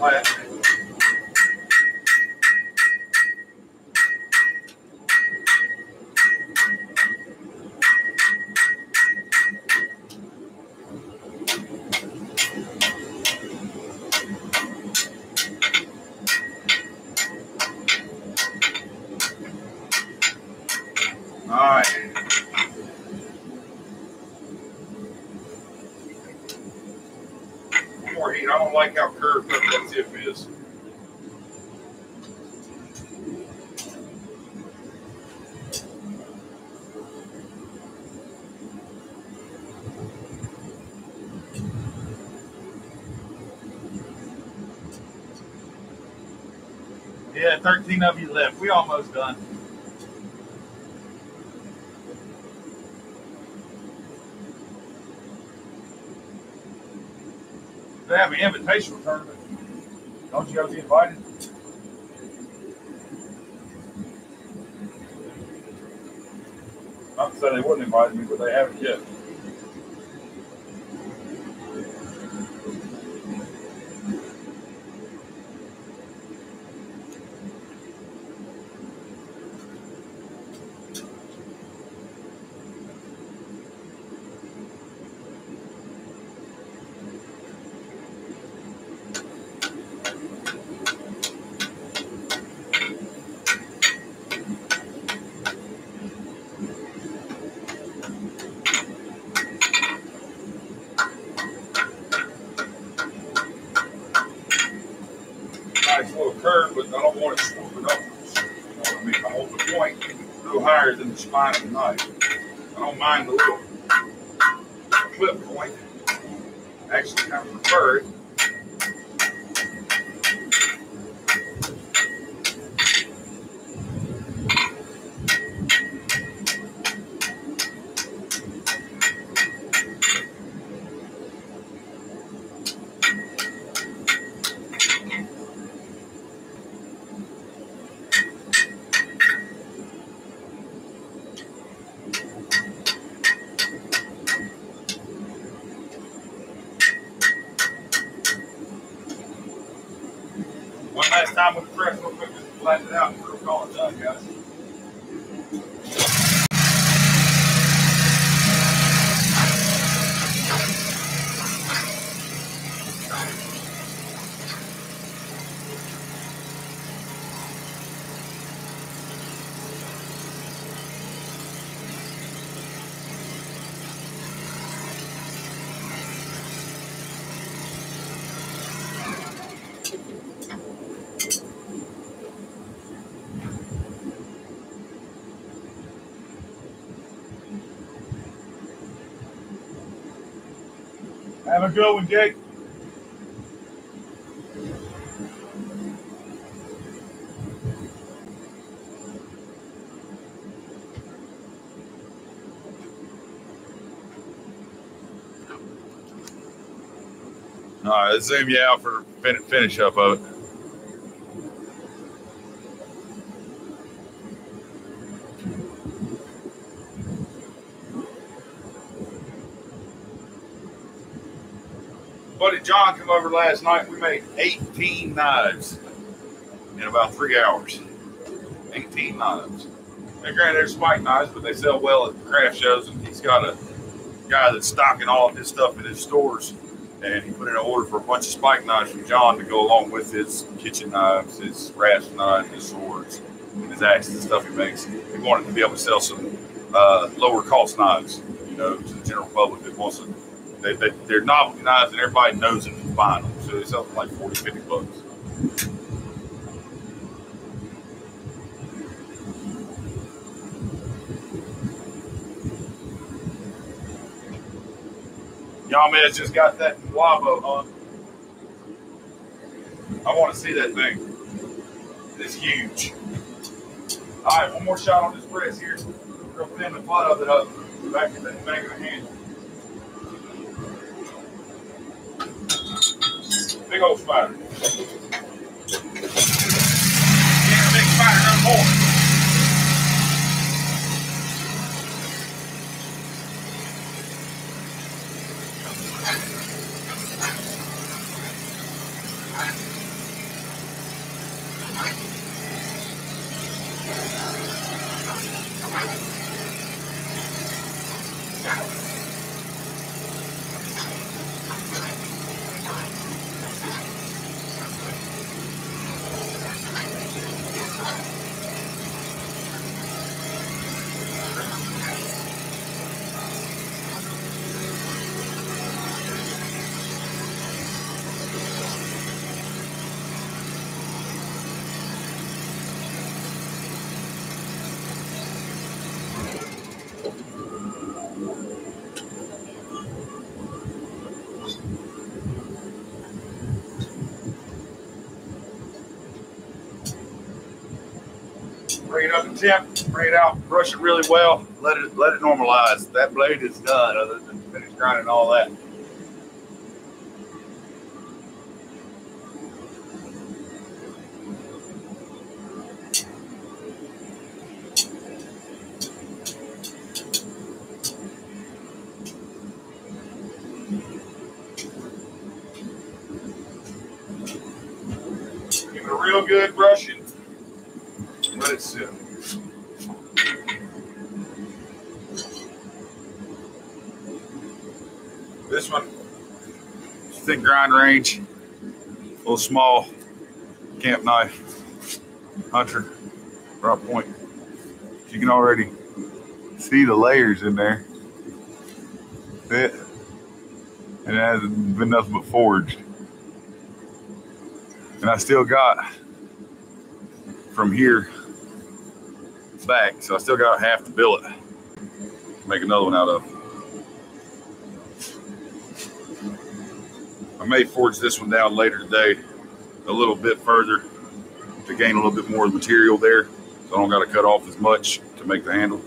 flat. All right. More heat. I don't like how curved up that tip is. Yeah, 13 of you left. We almost done. They have an invitational tournament. Don't you guys get invited? Not to say they wouldn't invite me, but they haven't yet. Nice little curve, but I don't want it swooping upwards. You know what I mean? I hold the point a little higher than the spine of the knife. I don't mind the little clip point. Actually, kind of prefer it. One last time with the press, real quick, just flatten it out and we'll call it done, guys. Have a good one, Jake. All right, let's zoom you out for finish up of it. Buddy John came over last night. We made 18 knives in about 3 hours. 18 knives. And granted, they're spike knives, but they sell well at craft shows. And he's got a guy that's stocking all of his stuff in his stores. And he put in an order for a bunch of spike knives from John to go along with his kitchen knives, his rasp knives, his swords, his axes and stuff he makes. He wanted to be able to sell some lower cost knives, you know, to the general public that wants to. They're novelty knives and everybody knows it and buying them. So they sell them like 40, 50 bucks. Y'all may have just got that Wabo, huh? I want to see that thing. It's huge. All right, one more shot on this press here. We're going to thin the butt of it up. Back in the handle. Big old spider. Get a big spider, no more. Bring it up to temp, bring it out, brush it really well, let it normalize. That blade is done other than finish grinding all that. Give it a real good brushing. Let it sit. This one, thick grind range, a little small camp knife, hunter, drop point. You can already see the layers in there. Fit. And it hasn't been nothing but forged. And I still got from here back, so I still got half the billet to make another one out of. I may forge this one down later today a little bit further to gain a little bit more material there, so I don't got to cut off as much to make the handle.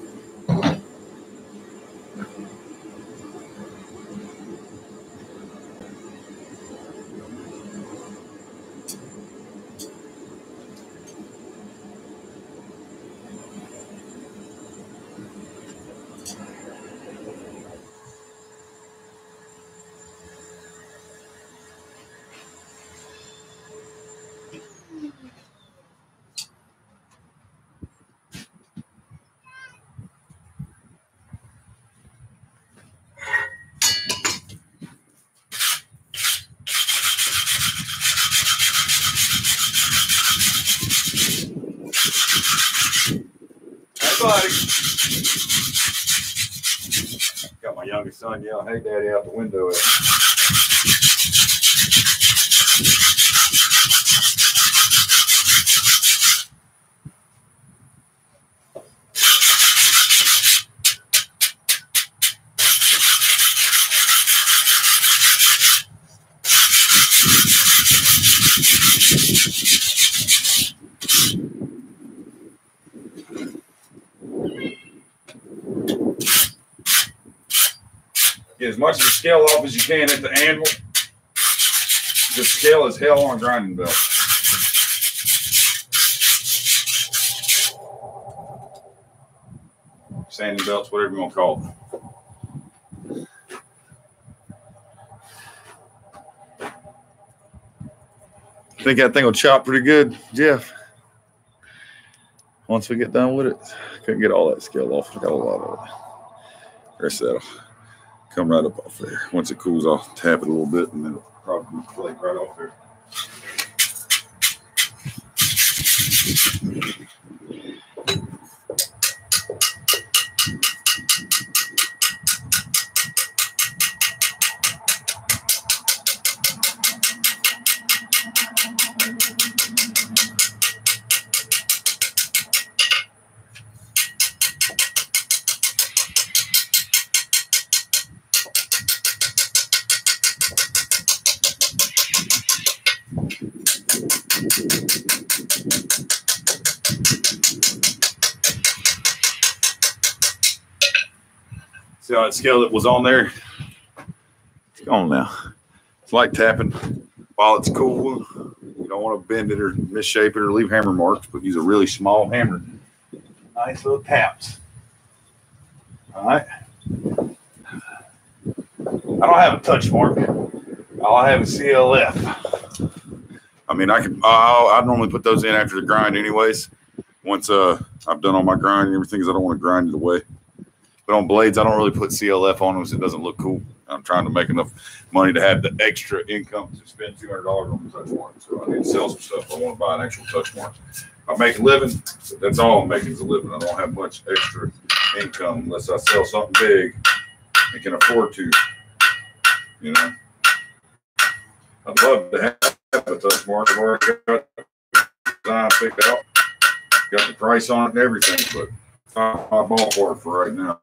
Buddy. Got my youngest son yelling, "Hey, Daddy," out the window. Get as much of the scale off as you can at the anvil. The scale is hell on a grinding belt. Sanding belts, whatever you want to call them. I think that thing will chop pretty good, Jeff. Once we get done with it, couldn't get all that scale off. I got a lot of it. The rest of that'll come right up off there. Once it cools off, tap it a little bit, and then it'll probably flake right off there. See how that scale that was on there? It's gone now. It's like tapping while it's cool. You don't want to bend it or misshape it or leave hammer marks, but use a really small hammer. Nice little taps. All right. I don't have a touch mark. All I have is CLF. I mean, I normally put those in after the grind anyways. Once I've done all my grind and everything, because I don't want to grind it away. But on blades, I don't really put CLF on them because it doesn't look cool. I'm trying to make enough money to have the extra income to spend $200 on the touch mark. So I need to sell some stuff. I want to buy an actual touch mark. I make a living. That's all I'm making is a living. I don't have much extra income unless I sell something big and can afford to. You know, I'd love to have a touch mark. I've already got the design picked out, got the price on it and everything, but not my ballpark for right now.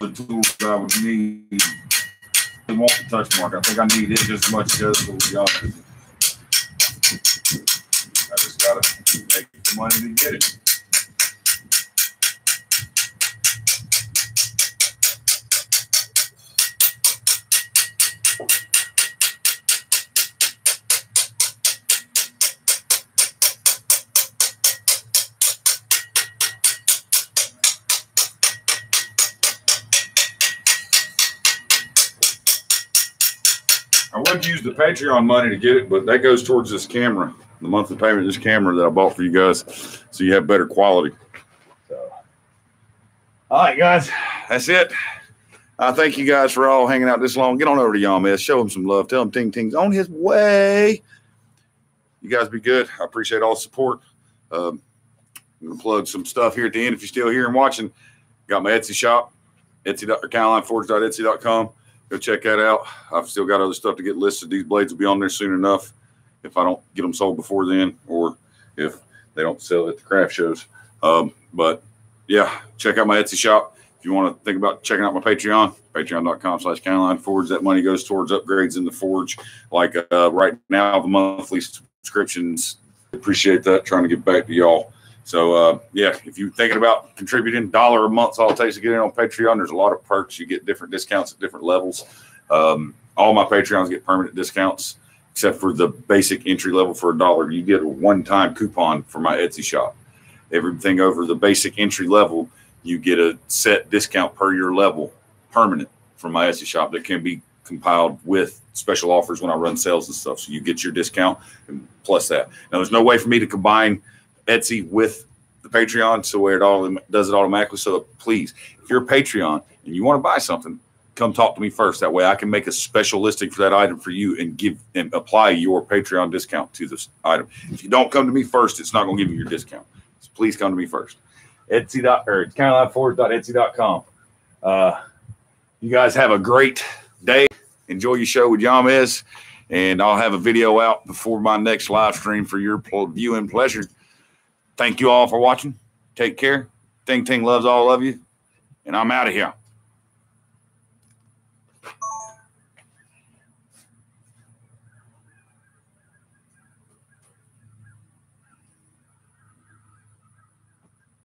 The tools that I would need. I want the touch mark. I think I need it just as much as the other, to be honest. I just gotta make the money to get it. I would use the Patreon money to get it, but that goes towards this camera, the monthly payment of this camera that I bought for you guys, so you have better quality. So, all right, guys, that's it. I thank you guys for all hanging out this long. Get on over to Yamez. Show him some love. Tell him Ting Ting's on his way. You guys be good. I appreciate all the support. I'm going to plug some stuff here at the end. If you're still here and watching, got my Etsy shop, CarolineForge.etsy.com. Go check that out. I've still got other stuff to get listed. These blades will be on there soon enough if I don't get them sold before then, or if they don't sell at the craft shows. But yeah, check out my Etsy shop. If you want to think about checking out my Patreon, patreon.com/CarolineForge. That money goes towards upgrades in the Forge. Like right now, the monthly subscriptions, appreciate that. Trying to get back to y'all. So, yeah, if you're thinking about contributing $1 a month, all it takes to get in on Patreon. There's a lot of perks. You get different discounts at different levels. All my Patreons get permanent discounts, except for the basic entry level for $1. You get a one-time coupon for my Etsy shop. Everything over the basic entry level, you get a set discount per your level, permanent, from my Etsy shop that can be compiled with special offers when I run sales and stuff. So you get your discount and plus that. Now, there's no way for me to combine Etsy with the Patreon, so where it all does it automatically. So please, if you're a Patreon and you want to buy something, come talk to me first. That way I can make a special listing for that item for you and give and apply your Patreon discount to this item. If you don't come to me first, it's not going to give you your discount. So please come to me first. It's CarolineForge.etsy.com. You guys have a great day. Enjoy your show with Yamez, and I'll have a video out before my next live stream for your viewing pleasure. Thank you all for watching. Take care. Ting Ting loves all of you. And I'm out of here.